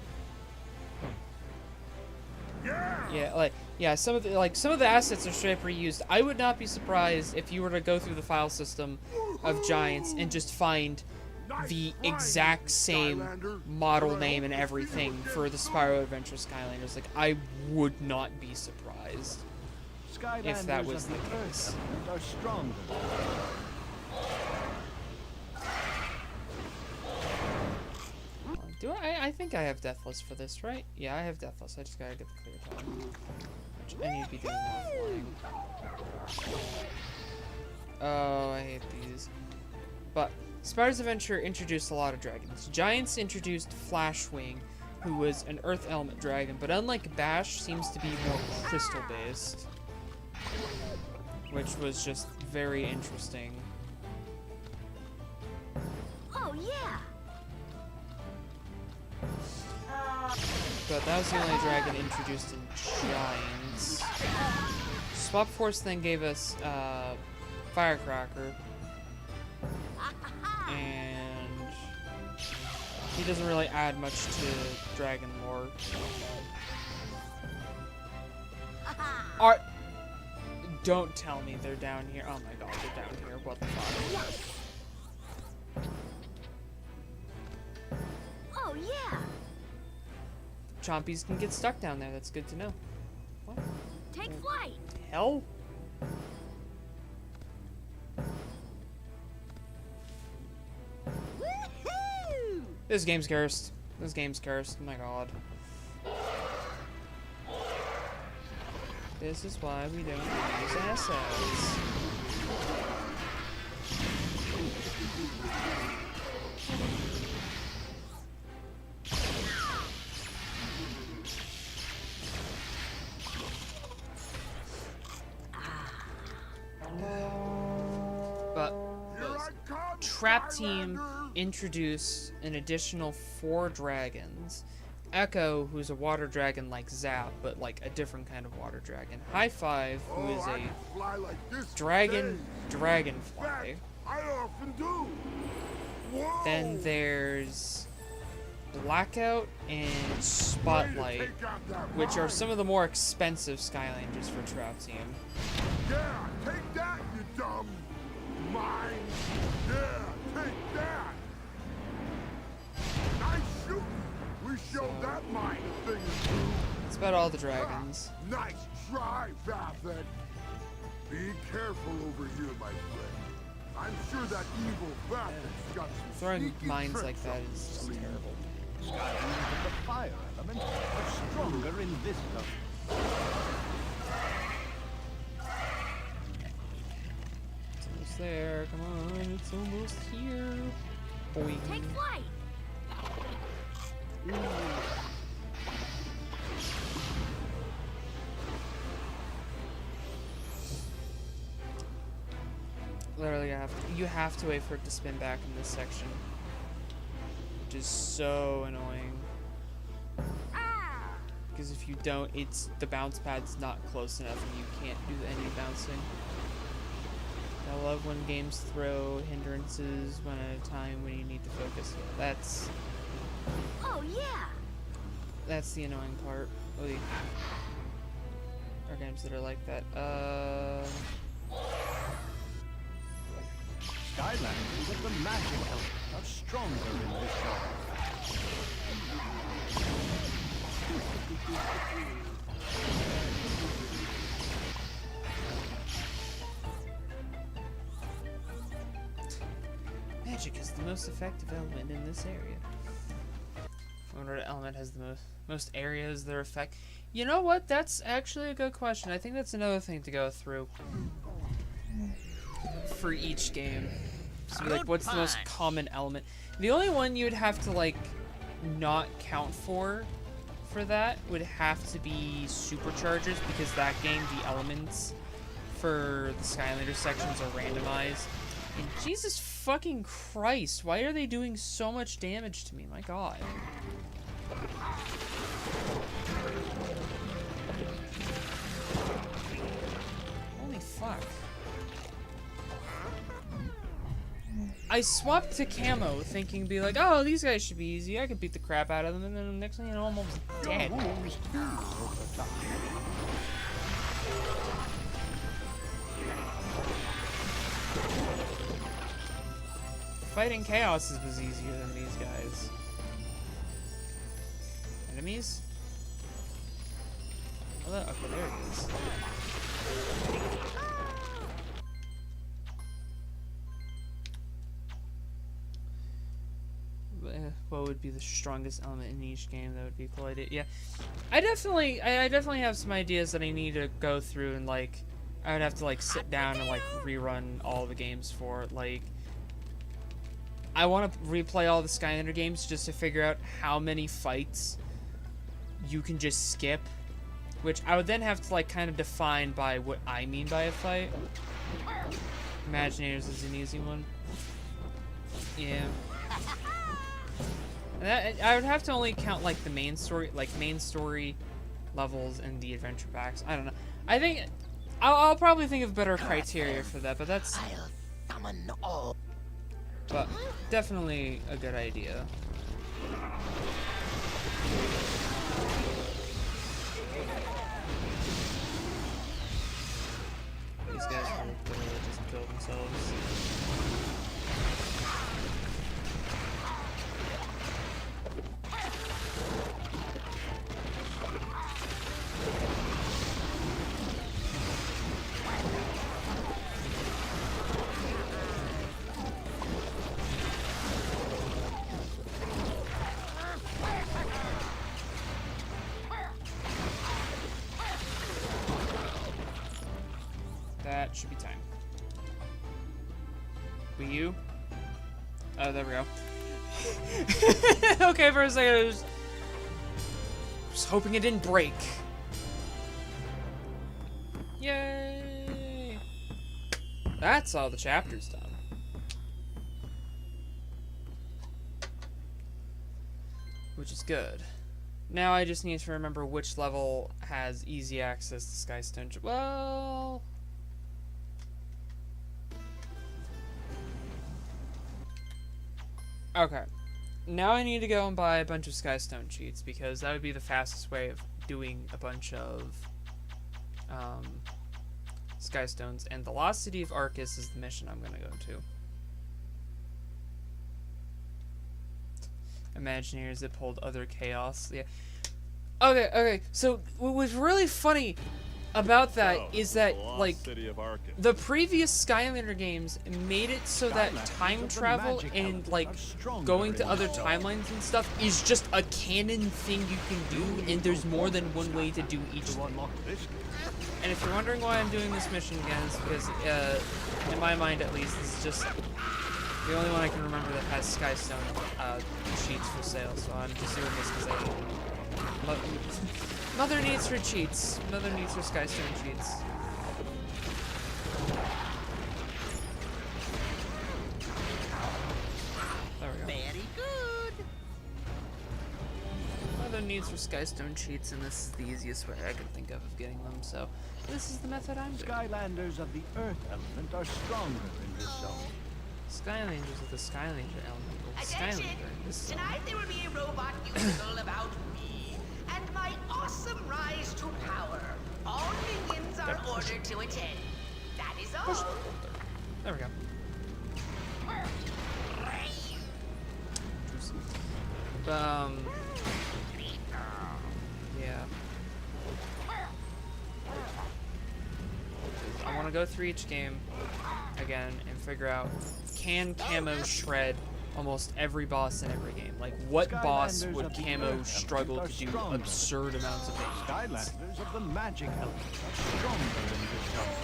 Yeah, Yeah, some of the assets are straight up reused. I would not be surprised if you were to go through the file system of Giants and just find the exact same model name and everything for the Spyro Adventure Skylanders. Like, I would not be surprised if that was the case. Are stronger. Do I think I have Deathless for this, right? Yeah, I have Deathless. I just gotta get the clear time. Which I need to be doing more flying. Oh, I hate these. But Spyro's Adventure introduced a lot of dragons. Giants introduced Flashwing, who was an Earth Element dragon, but unlike Bash, seems to be more crystal-based. Which was just very interesting. Oh, yeah. But that was the only dragon introduced in Giants. Swap Force then gave us Firecracker. And he doesn't really add much to dragon lore. Don't tell me they're down here. Oh my god, they're down here. What the fuck? Oh, yeah. Chompies can get stuck down there. That's good to know. What? Take flight. Hell? Woohoo! This game's cursed. This game's cursed. Oh my god. This is why we don't use assets. But Trap Team introduced an additional 4 dragons. Echo, who's a water dragon like Zap, but like a different kind of water dragon. High Five, who is a dragonfly. I often do. Whoa. Then there's Blackout and Spotlight, which are some of the more expensive Skylanders for Trap Team. Yeah, take that, you dumb mine. Yeah, take that. Nice shooting. We showed that mine a thing or two. That's about all the dragons. Nice try, Vapid. Be careful over here, my friend. I'm sure that evil Vapid's got some Throwing sneaky mines tricks like that up is his just sleeve. terrible. Skylanders of the fire element are stronger in this level. It's almost there. Come on, it's almost here. Boing. Take flight. Literally, you have to wait for it to spin back in this section, which is so annoying. Because if you don't, the bounce pad's not close enough, and you can't do any bouncing. I love when games throw hindrances one at a time when you need to focus. Yeah, Oh, yeah. that's the annoying part. Or games that are like that. Skylanders of the magic element are stronger in this level. Magic is the most effective element in this area. I wonder what element has the most areas that are effect. You know what? That's actually a good question. I think that's another thing to go through for each game. So like, what's the most common element? The only one you would have to like not count for that would have to be superchargers, because that game the elements for the Skylander sections are randomized. And Jesus fucking Christ, why are they doing so much damage to me? My God. Holy fuck. I swapped to camo thinking be like, oh, these guys should be easy. I could beat the crap out of them, and then the next thing you know, I'm almost dead. fighting Chaos was easier than these guys. Enemies? Oh, okay, there it is. What would be the strongest element in each game? That would be a cool idea. Yeah, I definitely have some ideas that I need to go through, and like I would have to like sit down and like rerun all the games for. Like, I want to replay all the Skylander games just to figure out how many fights you can just skip, which I would then have to like kind of define by what I mean by a fight. Imaginators is an easy one. Yeah. And I would have to only count like the main story levels and the adventure packs. I don't know. I think I'll probably think of better criteria for that, but that's but definitely a good idea. These guys will literally just kill themselves. That should be time. Were you? Oh, there we go. Okay, for a second, I was hoping it didn't break. Yay! That's all the chapters done. Which is good. Now I just need to remember which level has easy access to Skystone. Well... Okay. Now I need to go and buy a bunch of Skystone cheats, because that would be the fastest way of doing a bunch of Skystones. And the Lost City of Arcus is the mission I'm going to go to. Imagineers that pulled other chaos. Yeah. Okay. So what was really funny about that is that, like, the previous Skylander games made it so that time travel and, like, going to other timelines and stuff is just a canon thing you can do, and there's more than one way to do each thing. And if you're wondering why I'm doing this mission again, it's because, in my mind at least, this is just the only one I can remember that has Skystone cheats for sale, so I'm just doing this because I Mother needs her cheats. Mother needs her Skystone cheats. There we go. Very good. Mother needs her Skystone cheats, and this is the easiest way I can think of getting them, so this is the method I'm doing. Skylanders of the Earth element are stronger in this zone. Skylanders of the Skylander element. Attention! Skylander in this zone. Tonight there will be a robot musical about me and my awesome rise to power. All minions are ordered to attend. That is all. There we go. Yeah. I want to go through each game again and figure out, can Camo shred almost every boss in every game? Like, what boss would Camo struggle to do absurd amounts of damage? Skylanders of the magic element are stronger in this zone.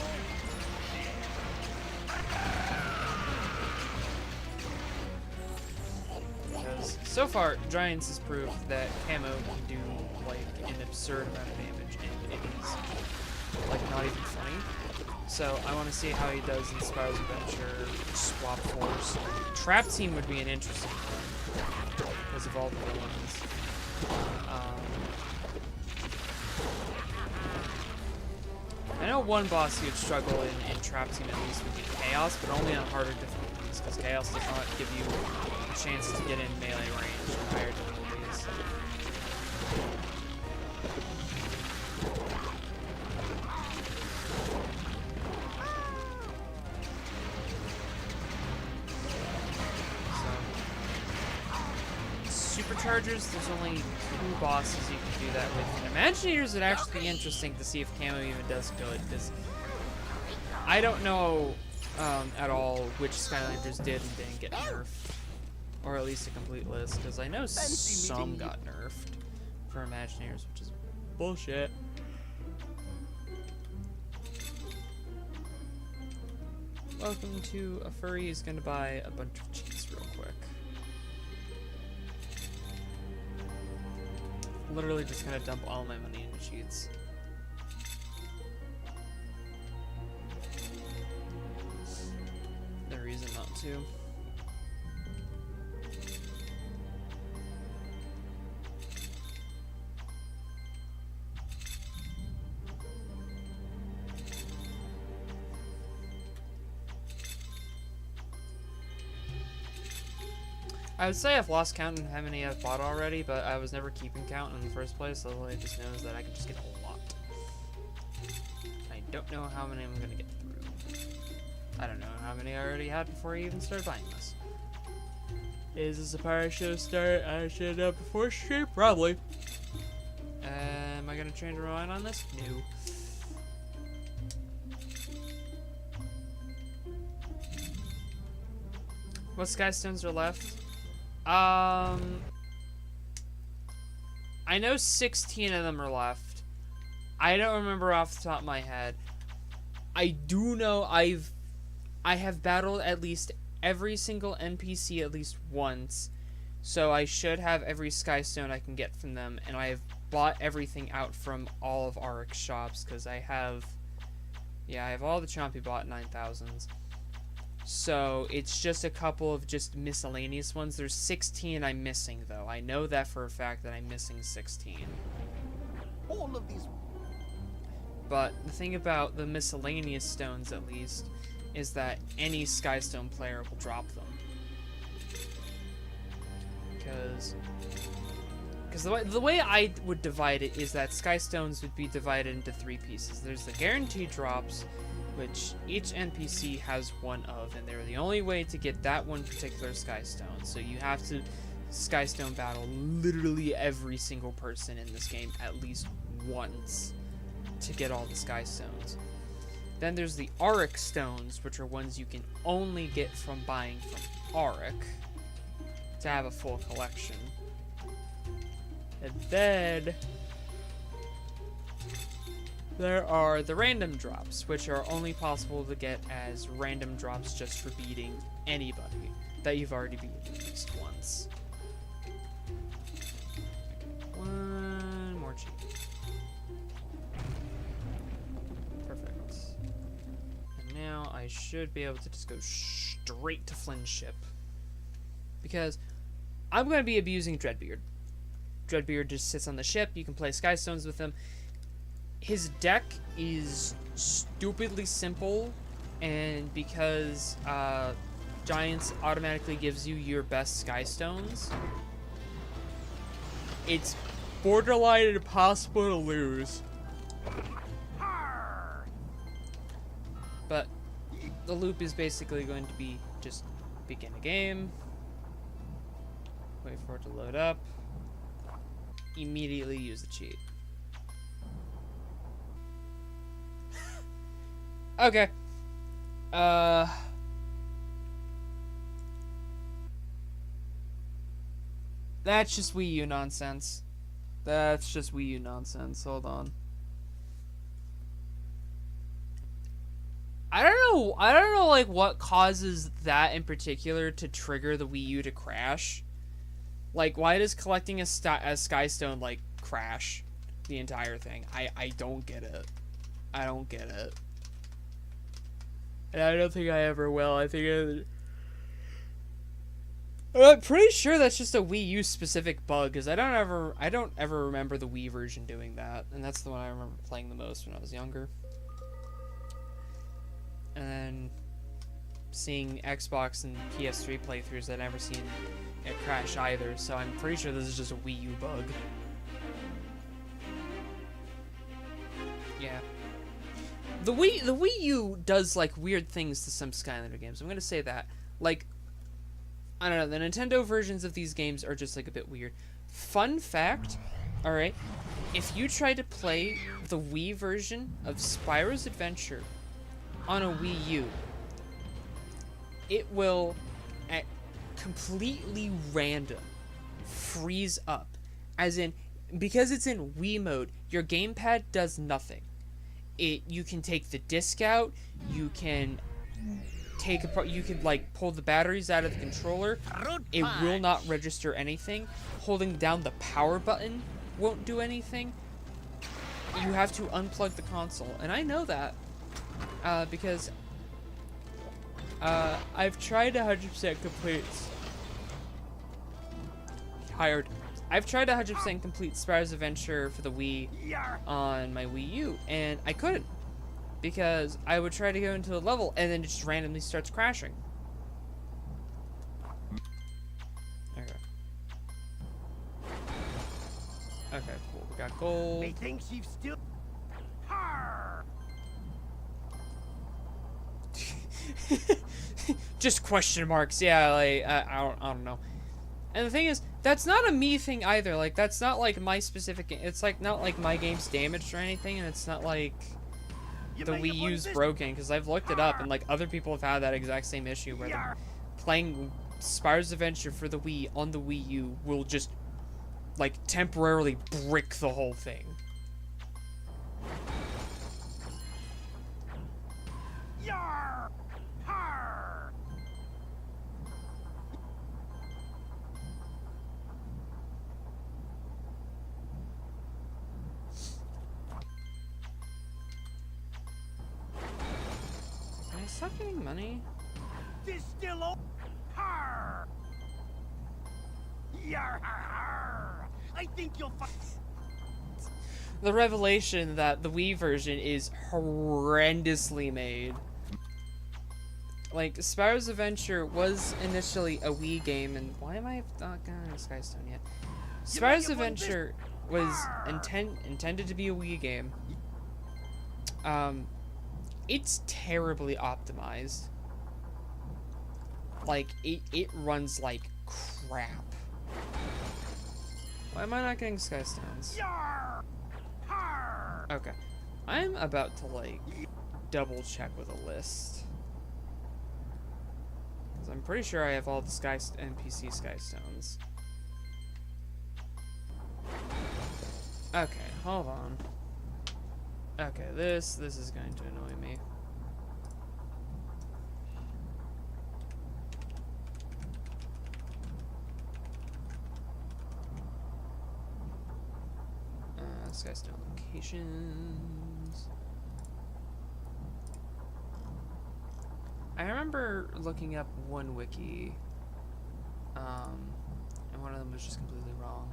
Because so far, Giants has proved that Camo can do like an absurd amount of damage, and it is like not even funny. So I want to see how he does in Spyro's Adventure, Swap Force. Trap Team would be an interesting one because of all the villains. I know one boss he would struggle in Trap Team at least would be Chaos, but only on harder difficulties, because Chaos does not give you a chance to get in melee range on higher difficulties. Chargers, there's only 2 bosses you can do that with. And Imaginators would actually be interesting to see if Camo even does good, because I don't know at all which Skylanders did and didn't get nerfed. Or at least a complete list, because I know some got nerfed for Imaginators, which is bullshit. Welcome to a furry who's gonna buy a bunch of cheats real quick. Literally just gonna dump all my money into cheats. No reason not to. I would say I've lost count on how many I've bought already, but I was never keeping count in the first place, so it just knows that I can just get a lot. I don't know how many I'm gonna get through. I don't know how many I already had before I even started buying this. Is this a part I should have started? I should have done before stream? Probably. Am I gonna change my mind on this? No. What Sky Stones are left? I know 16 of them are left. I don't remember off the top of my head. I do know I have battled at least every single NPC at least once. So I should have every Sky Stone I can get from them, and I have bought everything out from all of Aric's shops, because I have all the Chompy bought 9,000s. So it's just a couple of just miscellaneous ones. There's 16 I'm missing, though. I know that for a fact that I'm missing 16. All of these. But the thing about the miscellaneous stones, at least, is that any Skystone player will drop them. Because the way I would divide it is that Skystones would be divided into 3 pieces. There's the guaranteed drops, which each NPC has one of, and they're the only way to get that one particular Skystone. So you have to Skystone battle literally every single person in this game at least once to get all the Skystones. Then there's the Auric Stones, which are ones you can only get from buying from Auric to have a full collection. And then there are the random drops, which are only possible to get as random drops just for beating anybody that you've already beaten at least once. One more cheat. Perfect. And now I should be able to just go straight to Flynn's ship. Because I'm going to be abusing Dreadbeard. Dreadbeard just sits on the ship. You can play Skystones with him. His deck is stupidly simple, and because Giants automatically gives you your best Skystones, it's borderline impossible to lose. But the loop is basically going to be just begin a game, wait for it to load up, immediately use the cheat. Okay. That's just Wii U nonsense. That's just Wii U nonsense. Hold on. I don't know like what causes that in particular to trigger the Wii U to crash. Like, why does collecting a Skystone like crash the entire thing? I don't get it. I don't get it. And I don't think I ever will. I'm pretty sure that's just a Wii U specific bug, because I don't ever remember the Wii version doing that, and that's the one I remember playing the most when I was younger. And then seeing Xbox and PS3 playthroughs, I'd never seen it crash either, so I'm pretty sure this is just a Wii U bug. Yeah. The Wii U does like weird things to some Skylander games. I'm gonna say that. Like, I don't know, the Nintendo versions of these games are just like a bit weird. Fun fact, alright, if you try to play the Wii version of Spyro's Adventure on a Wii U, it will, at completely random, freeze up. As in, because it's in Wii mode, your gamepad does nothing. You can take the disc out, you can take apart, you can like pull the batteries out of the controller. It will not register anything. Holding down the power button won't do anything. You have to unplug the console, and I know that because I've tried 100% complete. I've tried 100% complete Spyro's Adventure for the Wii on my Wii U, and I couldn't. Because I would try to go into the level, and then it just randomly starts crashing. Okay. Okay, cool. We got gold. Methinks you've still... Har! Just question marks. Yeah, like, I don't know. And the thing is, that's not a me thing either. Like, that's not like my specific... It's like not like my game's damaged or anything, and it's not like... the Wii U's broken, because I've looked it up, and like other people have had that exact same issue where they're playing Spyro's Adventure for the Wii on the Wii U will just like temporarily brick the whole thing. Yar! Har! Can I stop getting money? This still o- Har! Yar! Har! Har! I think you'll find... The revelation that the Wii version is horrendously made. Like, Spyro's Adventure was initially a Wii game, and why am I not getting a Skystone yet? Spyro's Adventure was intended to be a Wii game. It's terribly optimized. Like, it runs like crap. Why am I not getting Skystones? Yar! Har! Okay. I'm about to, like, double check with a list. Because I'm pretty sure I have all the NPC Skystones. Okay, hold on. Okay, this is going to annoy me. Skystone locations. I remember looking up one wiki, and one of them was just completely wrong.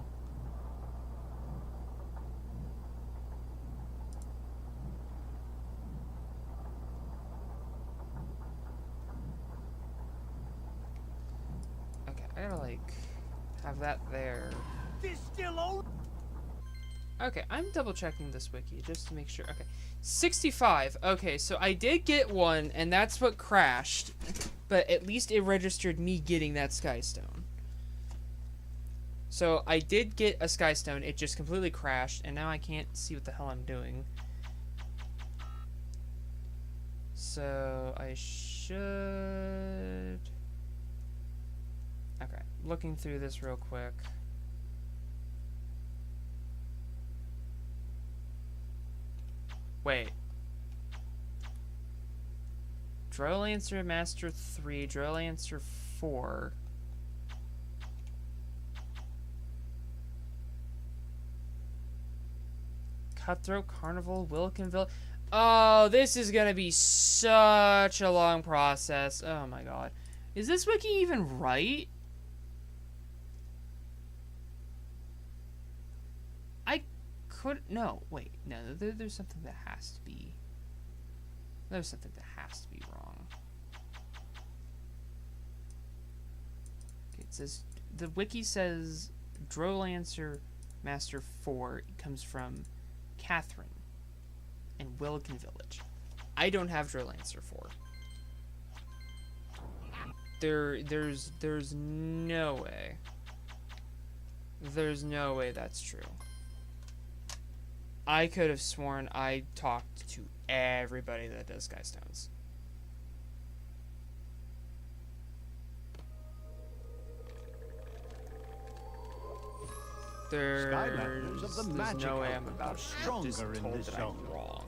Okay, I gotta like have that there. This still o- Okay, I'm double checking this wiki just to make sure. Okay, 65. Okay, so I did get one, and that's what crashed. But at least it registered me getting that Skystone. So I did get a Skystone. It just completely crashed, and now I can't see what the hell I'm doing. So I should... Okay, looking through this real quick. Wait. Drilllancer Master 3, Drilllancer 4. Cutthroat Carnival, Wilkinville. Oh, this is gonna be such a long process. Oh my god. Is this wiki even right? No, wait, no, there's something that has to be... There's something that has to be wrong. Okay, it says... The wiki says Drilllancer Master 4 comes from Catherine and Wilkin Village. I don't have Drilllancer 4. There's no way There's no way that's true. I could have sworn I talked to everybody that does Skystones. Skylanders of the There's magic no way I'm element about are to stronger just in told this that zone. I'm wrong.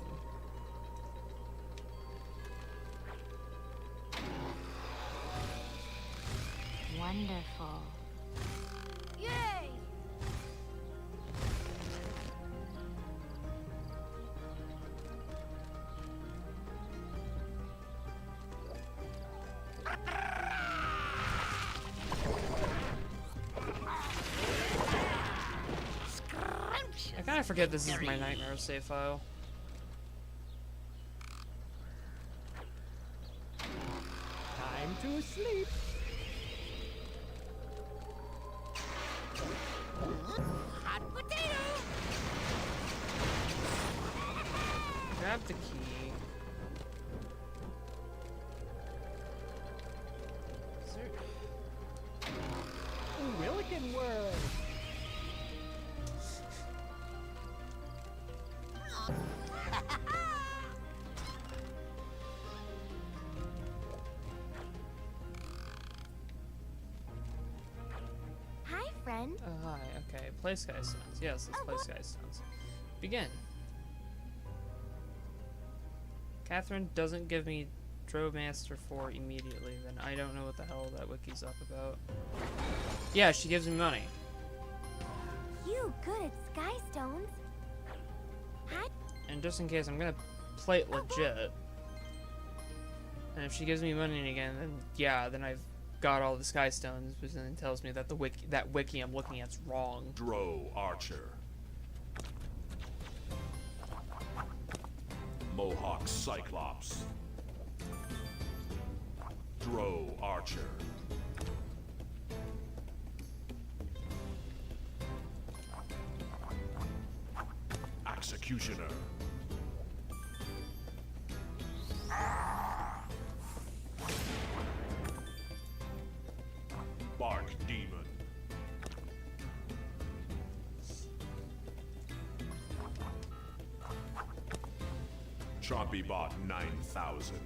Wonderful. Yay! I kind of forget this is my Nightmare save file. Time to sleep. Hot potato! Grab the key. Is there... Willikin World. Hi, friend. Oh, hi. Okay. Play Skystones. Yes, let's play Skystones. Begin. Catherine doesn't give me Drowmaster 4 immediately, then I don't know what the hell that wiki's up about. Yeah, she gives me money. You good at Skystones? Hi. And just in case, I'm gonna play it legit. And if she gives me money again, then yeah, then I've got all the Skystones, but then it tells me that that wiki I'm looking at's wrong. Drow Archer. Mohawk Cyclops. Drow Archer. Executioner. Bark Demon. Chompy Bot 9000.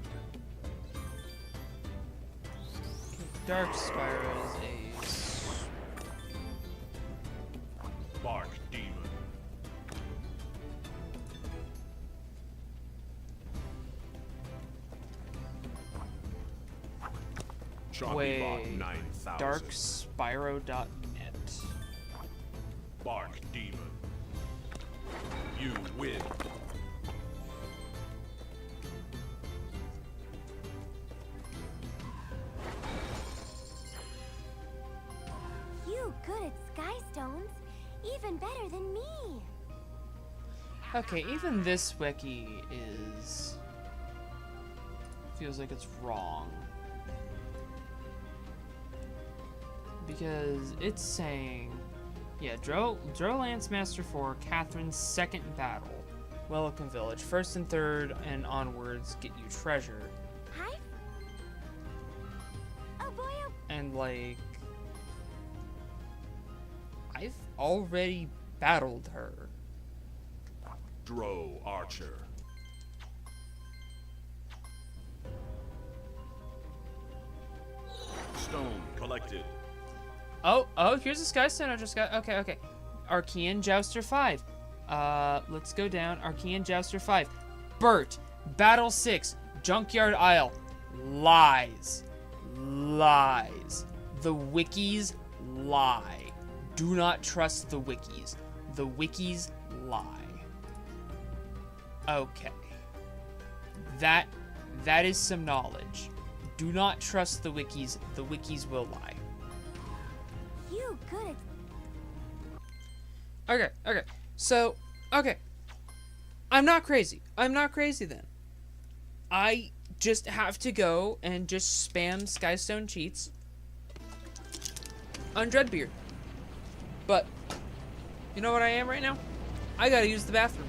Dark Spyro is a Bark Demon. Chompy Bot Wait, 9000. darkspyro.net. Bark Demon. You win. You good at Skystones? Even better than me. Okay, even this wiki is... feels like it's wrong. Because it's saying... yeah, Drowlance Master 4, Catherine's second battle. Welcome Village. First and third and onwards get you treasure. Hi. Oh boy, oh. And like... I've already battled her. Drow Archer. Stone collected. Oh, here's a Skystone I just got. Okay. Archean Jouster 5. Let's go down. Archean Jouster 5. Bert. Battle 6. Junkyard Isle. Lies. The wikis lie. Do not trust the wikis. The wikis lie. Okay. That is some knowledge. Do not trust the wikis. The wikis will lie. You good at... Okay. So, okay. I'm not crazy then. I just have to go and just spam Skystone cheats on Dreadbeard. But, you know what I am right now? I gotta use the bathroom.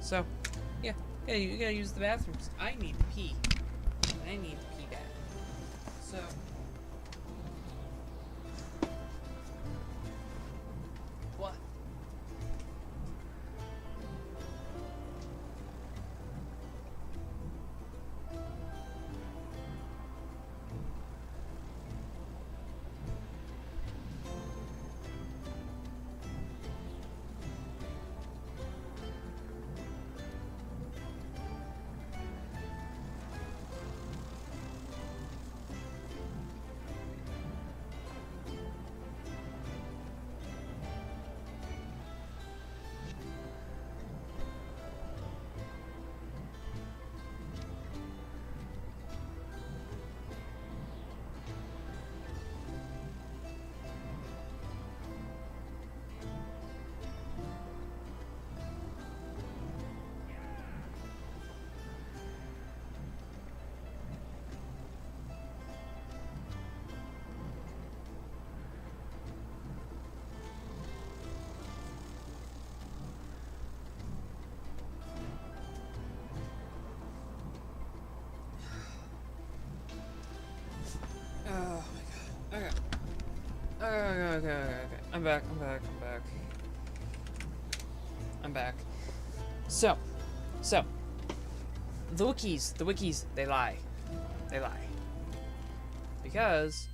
So, yeah, you gotta use the bathrooms. I need to pee. I need to pee bad. So. What? Oh my god. Okay. I'm back. I'm back. So. The wikis, they lie. Because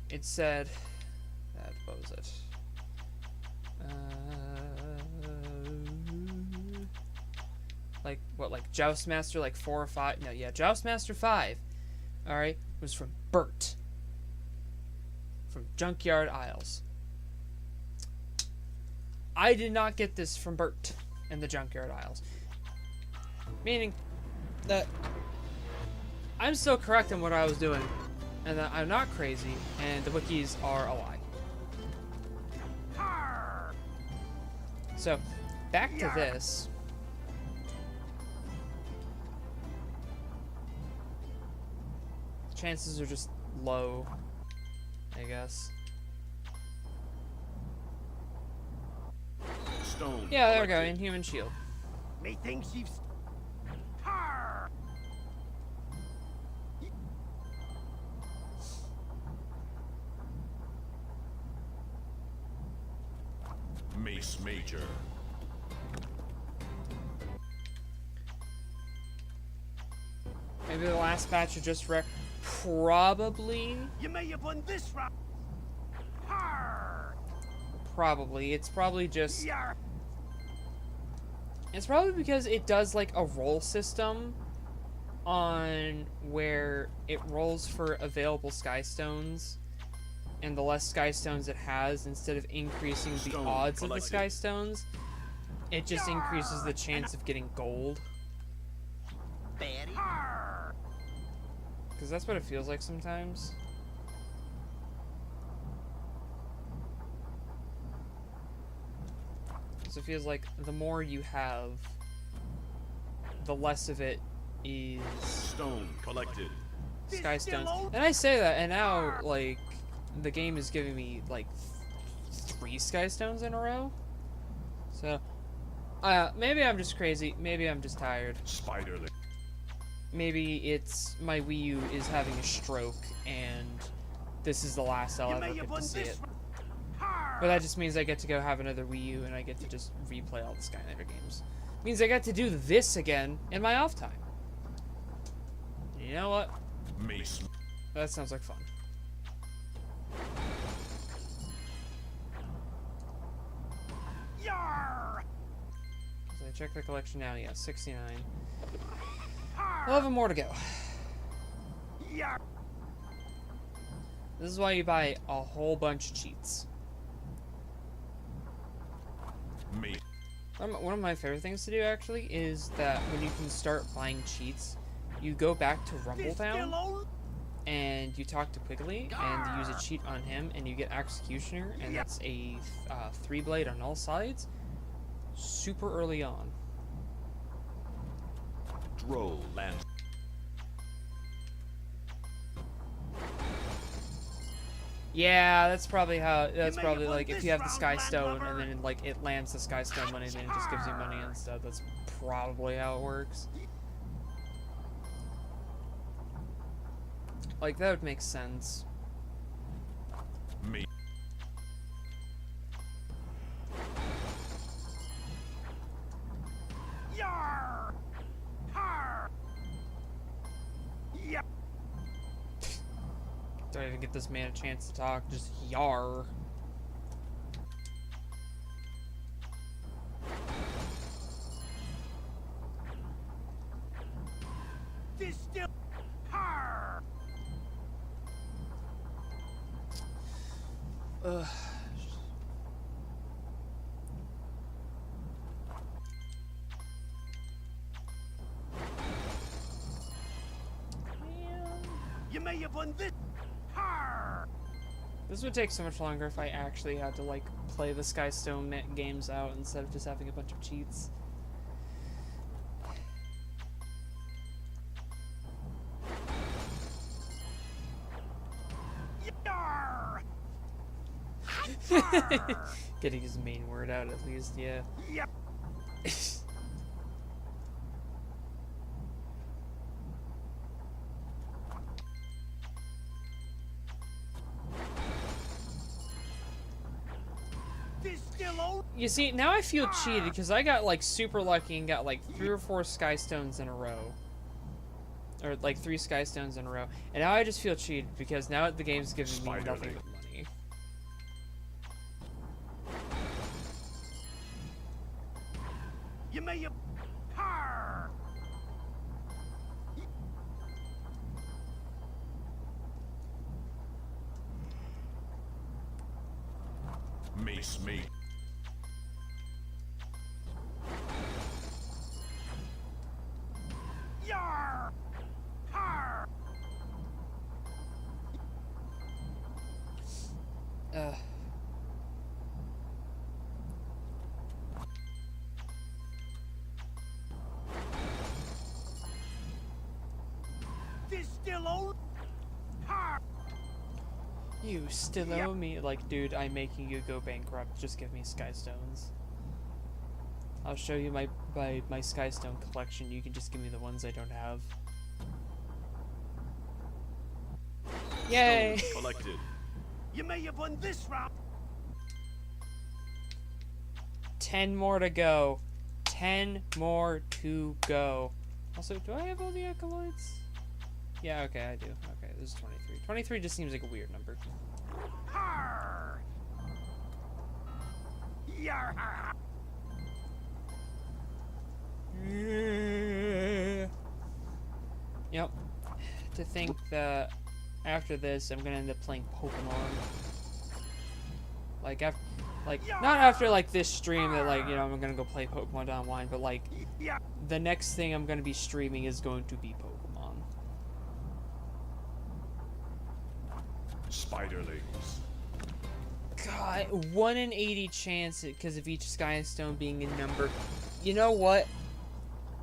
it said that, what was it? Like Joustmaster, like 4 or 5? No, yeah, Joustmaster 5. Alright, was from Bert. From Junkyard Isles. I did not get this from Bert and the Junkyard Isles. Meaning that I'm still correct in what I was doing, and that I'm not crazy, and the wikis are a lie. So, back to this. Chances are just low, I guess. Stone. Yeah, there we go. collected. Inhuman shield. Methinks you've... Mace Major. Maybe the last batch of just wreck. Probably. You may have won this round. Probably. It's probably just. Yarr. It's probably because it does like a roll system on where it rolls for available sky stones, and the less sky stones it has, instead of increasing the Stone odds of the collected. sky stones, it just increases the chance of getting gold. Because that's what it feels like sometimes. So it feels like the more you have, the less of it is Stone collected. sky stones. And I say that, and now, like, the game is giving me, like, 3 sky stones in a row. So, maybe I'm just crazy. Maybe I'm just tired. Spiderling. Maybe it's my Wii U is having a stroke, and this is the last I'll ever get to see it. But that just means I get to go have another Wii U, and I get to just replay all the Skylander games. Means I get to do this again in my off time. You know what? Mace. That sounds like fun. Yarr! So I check the collection now. Yeah, 69. 11 more to go. Yarr! This is why you buy a whole bunch of cheats. Mace. One of my favorite things to do, actually, is that when you can start buying cheats, you go back to Rumbletown, and you talk to Quigley, and you use a cheat on him, and you get Executioner, and that's a 3-blade on all sides, super early on. Droll land. Yeah, that's probably how. That's may probably have won like if this you have the round, Sky Stone landlubber. and then like it lands the Sky Stone money, and then it just gives you money instead. That's probably how it works. Like, that would make sense. Me. Yar! Har! Yep. Don't even get this man a chance to talk. Just yar. Distill. Har! Ugh. You may have won this. Har! This would take so much longer if I actually had to, like, play the Skystone games out instead of just having a bunch of cheats. Yar! Getting his main word out at least, yeah. Yep. Distill. You see, now I feel cheated because I got, like, super lucky and got, like, 3 or 4 Skystones in a row. Or, like, 3 Skystones in a row. And now I just feel cheated because now the game's giving me nothing but money. You may have. Har! Mace me. Yar! Har! Distill. Har! You still owe me. Like, dude, I'm making you go bankrupt. Just give me Skystones. I'll show you my Skystone collection. You can just give me the ones I don't have. Yay! Stone collected. You may have won this round. 10 more to go. 10 more to go. Also, do I have all the acolytes? Yeah, okay, I do. Okay, this is 23. 23 just seems like a weird number. Har! Yar! Har! Yep. To think that after this, I'm gonna end up playing Pokemon. Like, not after, like, this stream that, like, you know, I'm gonna go play Pokemon online, but, like, Yeah. the next thing I'm gonna be streaming is going to be Pokemon. Spiderlings. God, 1 in 80 chance because of each Skystone being a number. You know what?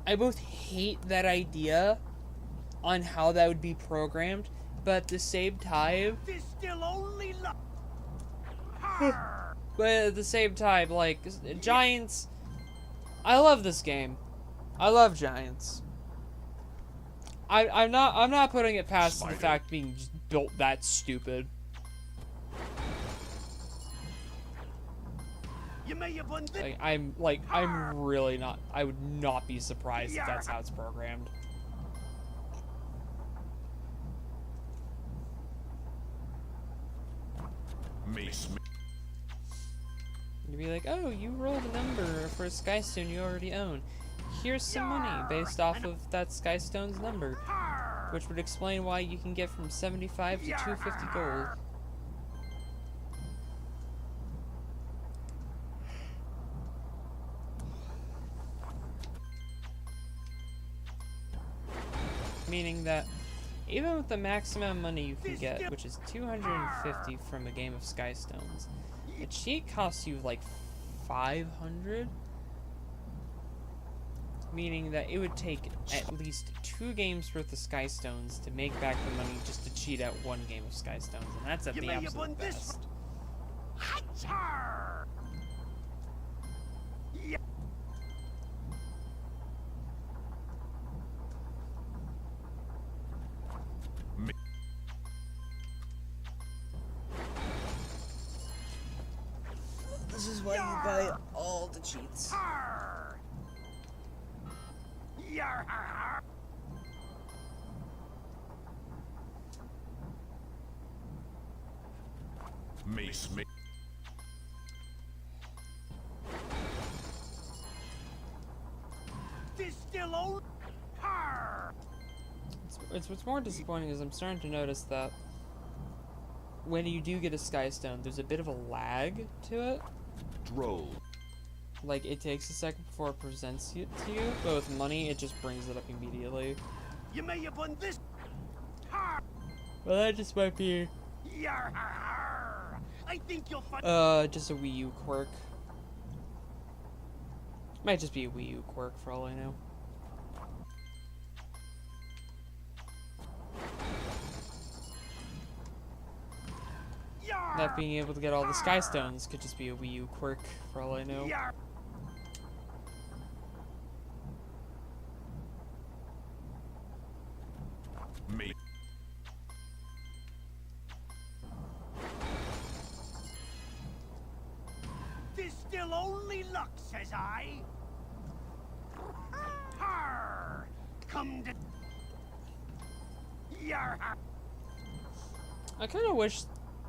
I both hate that idea on how that would be programmed, but at the same time, Distill only luck. Har! but at the same time, like, Giants, I love this game. I love Giants. I'm not putting it past the fact being just built that stupid. You may have won this. I'm really not. I would not be surprised if that's how it's programmed. Mace me. You'd be like, oh, you rolled a number for a Skystone you already own. Here's some money based off of that Skystone's number, which would explain why you can get from 75 to 250 gold. Meaning that even with the maximum money you can get, which is 250 from a game of Skystones, a cheat costs you like 500? Meaning that it would take at least 2 games worth of Skystones to make back the money just to cheat at 1 game of Skystones, and that's at the absolute best. Har! Yeah. This is why you buy all the cheats. Arr! Yar, har, har. Mace me. This still old. Har! What's more disappointing is I'm starting to notice that when you do get a Skystone, there's a bit of a lag to it. Droll. Like, it takes a second before it presents it to you, but with money, it just brings it up immediately. You may have won this. Har! Well, that just might be, Yar, har, har. I think you'll find. just a Wii U quirk. Might just be a Wii U quirk for all I know. Yar! Not being able to get all the Skystones could just be a Wii U quirk for all I know. Yar! Me. This still only luck, says I. Har! Come to. Yar! Har. I kind of wish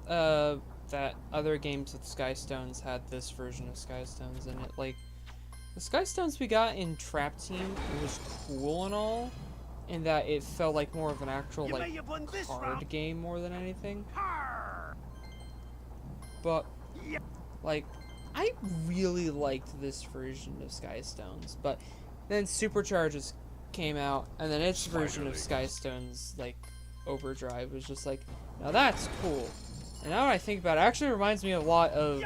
that other games with Skystones had this version of Skystones in it. Like, the Skystones we got in Trap Team was cool and all, in that it felt like more of an actual, You may like, have won this card round. game more than anything. Har! But, Yar! like, I really liked this version of Skystones, but then Supercharges came out, and then its version of Skystones, like, Overdrive was just like, now that's cool. And now that I think about it, it actually reminds me a lot of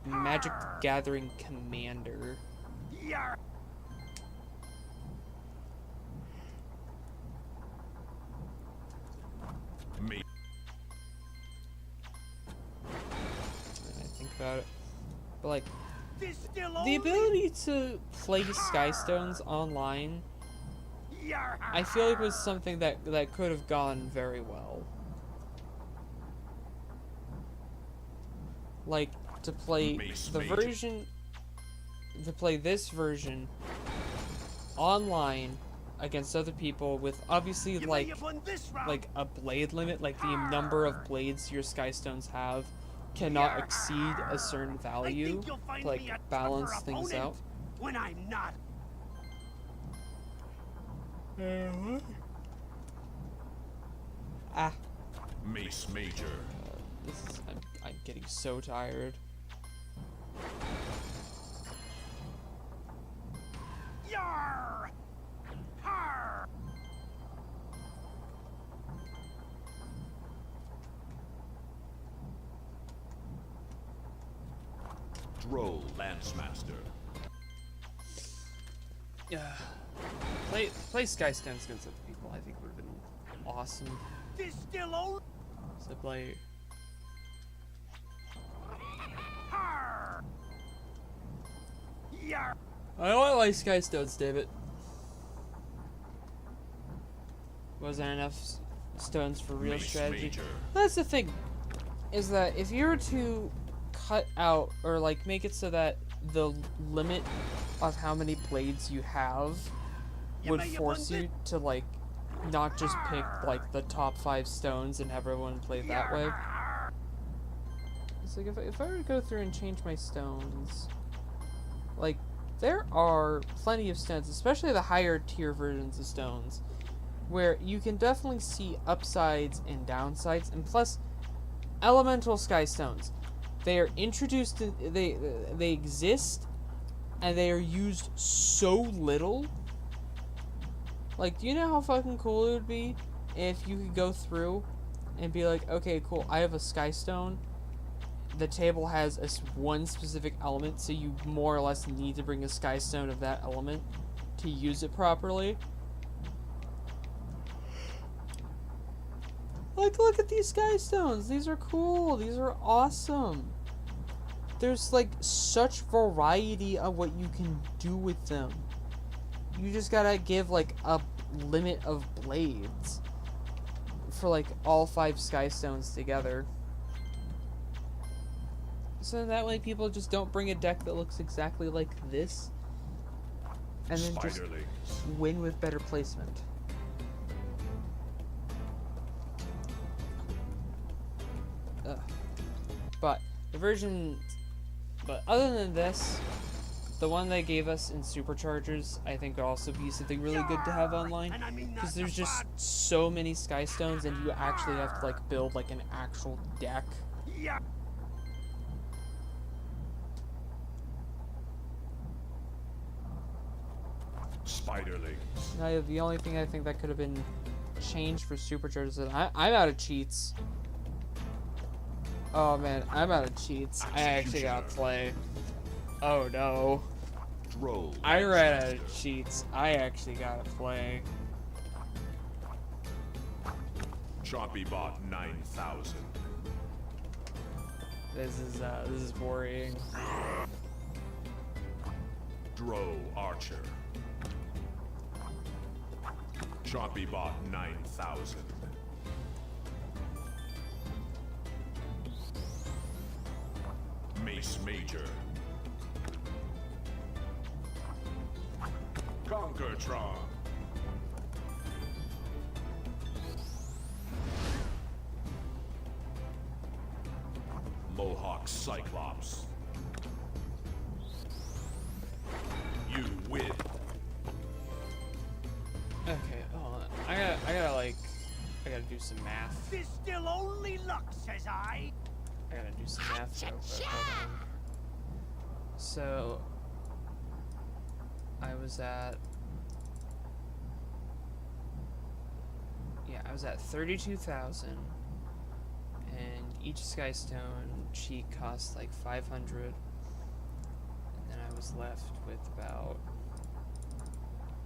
Magic the Gathering Commander. Yar! Me. When I think about it. But like, This still the only. ability to play Skystones online, Yar! Har, I feel like was something that could have gone very well. Like, to play Mace the Major. version, to play this version online against other people with obviously You may like have won this round. like a blade limit, like the number of blades your Skystones have cannot exceed a certain I value think you'll find to like me a balance tougher things opponent out. when I'm not. Ah, Mace Major. this is, I'm getting so tired. Yar! Har! Droll Lancemaster. Yeah, play Skystones against other people. I think would have been awesome. This still only. So play. Har! Yar! I don't like Skystones, David. Wasn't enough stones for real Mace strategy. Major. That's the thing, is that if you were to cut out or like make it so that the limit of how many blades you have You would may have force won you to like not just pick like the top 5 stones and have everyone play that way. Yar! It's like if I were to go through and change my stones, like there are plenty of stones, especially the higher tier versions of stones, where you can definitely see upsides and downsides, and plus elemental sky stones. They are introduced in, they exist and they are used so little. Like, do you know how fucking cool it would be if you could go through and be like, okay, cool, I have a sky stone. The table has one specific element, so you more or less need to bring a sky stone of that element to use it properly. Like, look at these sky stones. These are cool. These are awesome. There's like such variety of what you can do with them. You just gotta give like a limit of blades for like all 5 sky stones together. So that way people just don't bring a deck that looks exactly like this. And then just Spiderlings. win with better placement. Ugh. But other than this, the one they gave us in Superchargers, I think would also be something really good to have online. And I mean Because that there's the just bad- so many Sky Stones, and you actually have to like build like an actual deck. Yeah. Spiderlings. Now, the only thing I think that could have been changed for Superchargers is I'm out of cheats. Oh man, I'm out of cheats. I actually gotta play. Oh no. Droll. I ran out of cheats. I actually gotta play. Chompy bot 9,000. This is worrying. Dro Archer. Chompy bot 9,000. Mace Major. Conquertron. Mohawk Cyclops. You win. Okay, hold on. I gotta do some math. This still only luck, says I. I gotta do some math real quick. Hold on. So, I was at 32,000, and each Skystone cheat cost like 500, and then I was left with about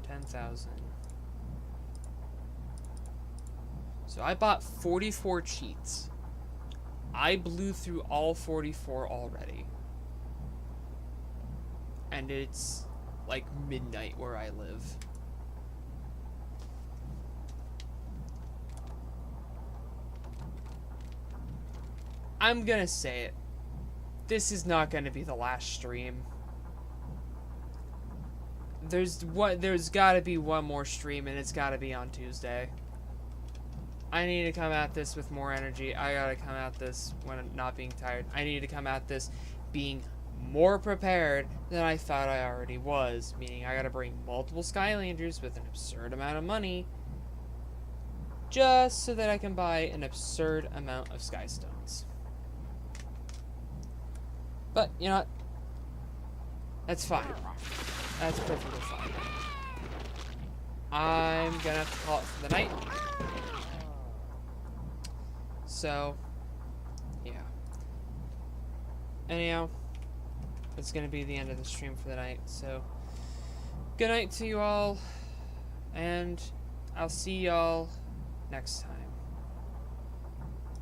10,000. So I bought 44 cheats. I blew through all 44 already. And it's like midnight where I live. I'm gonna say it. This is not gonna be the last stream. There's gotta be one more stream, and it's gotta be on Tuesday. I need to come at this with more energy. I gotta come at this when I'm not being tired. I need to come at this being more prepared than I thought I already was. Meaning I gotta bring multiple Skylanders with an absurd amount of money just so that I can buy an absurd amount of Skystones. But, you know what? That's fine. That's perfectly fine. I'm gonna have to call it for the night. So, yeah. Anyhow, it's gonna be the end of the stream for the night. So, good night to you all, and I'll see y'all next time.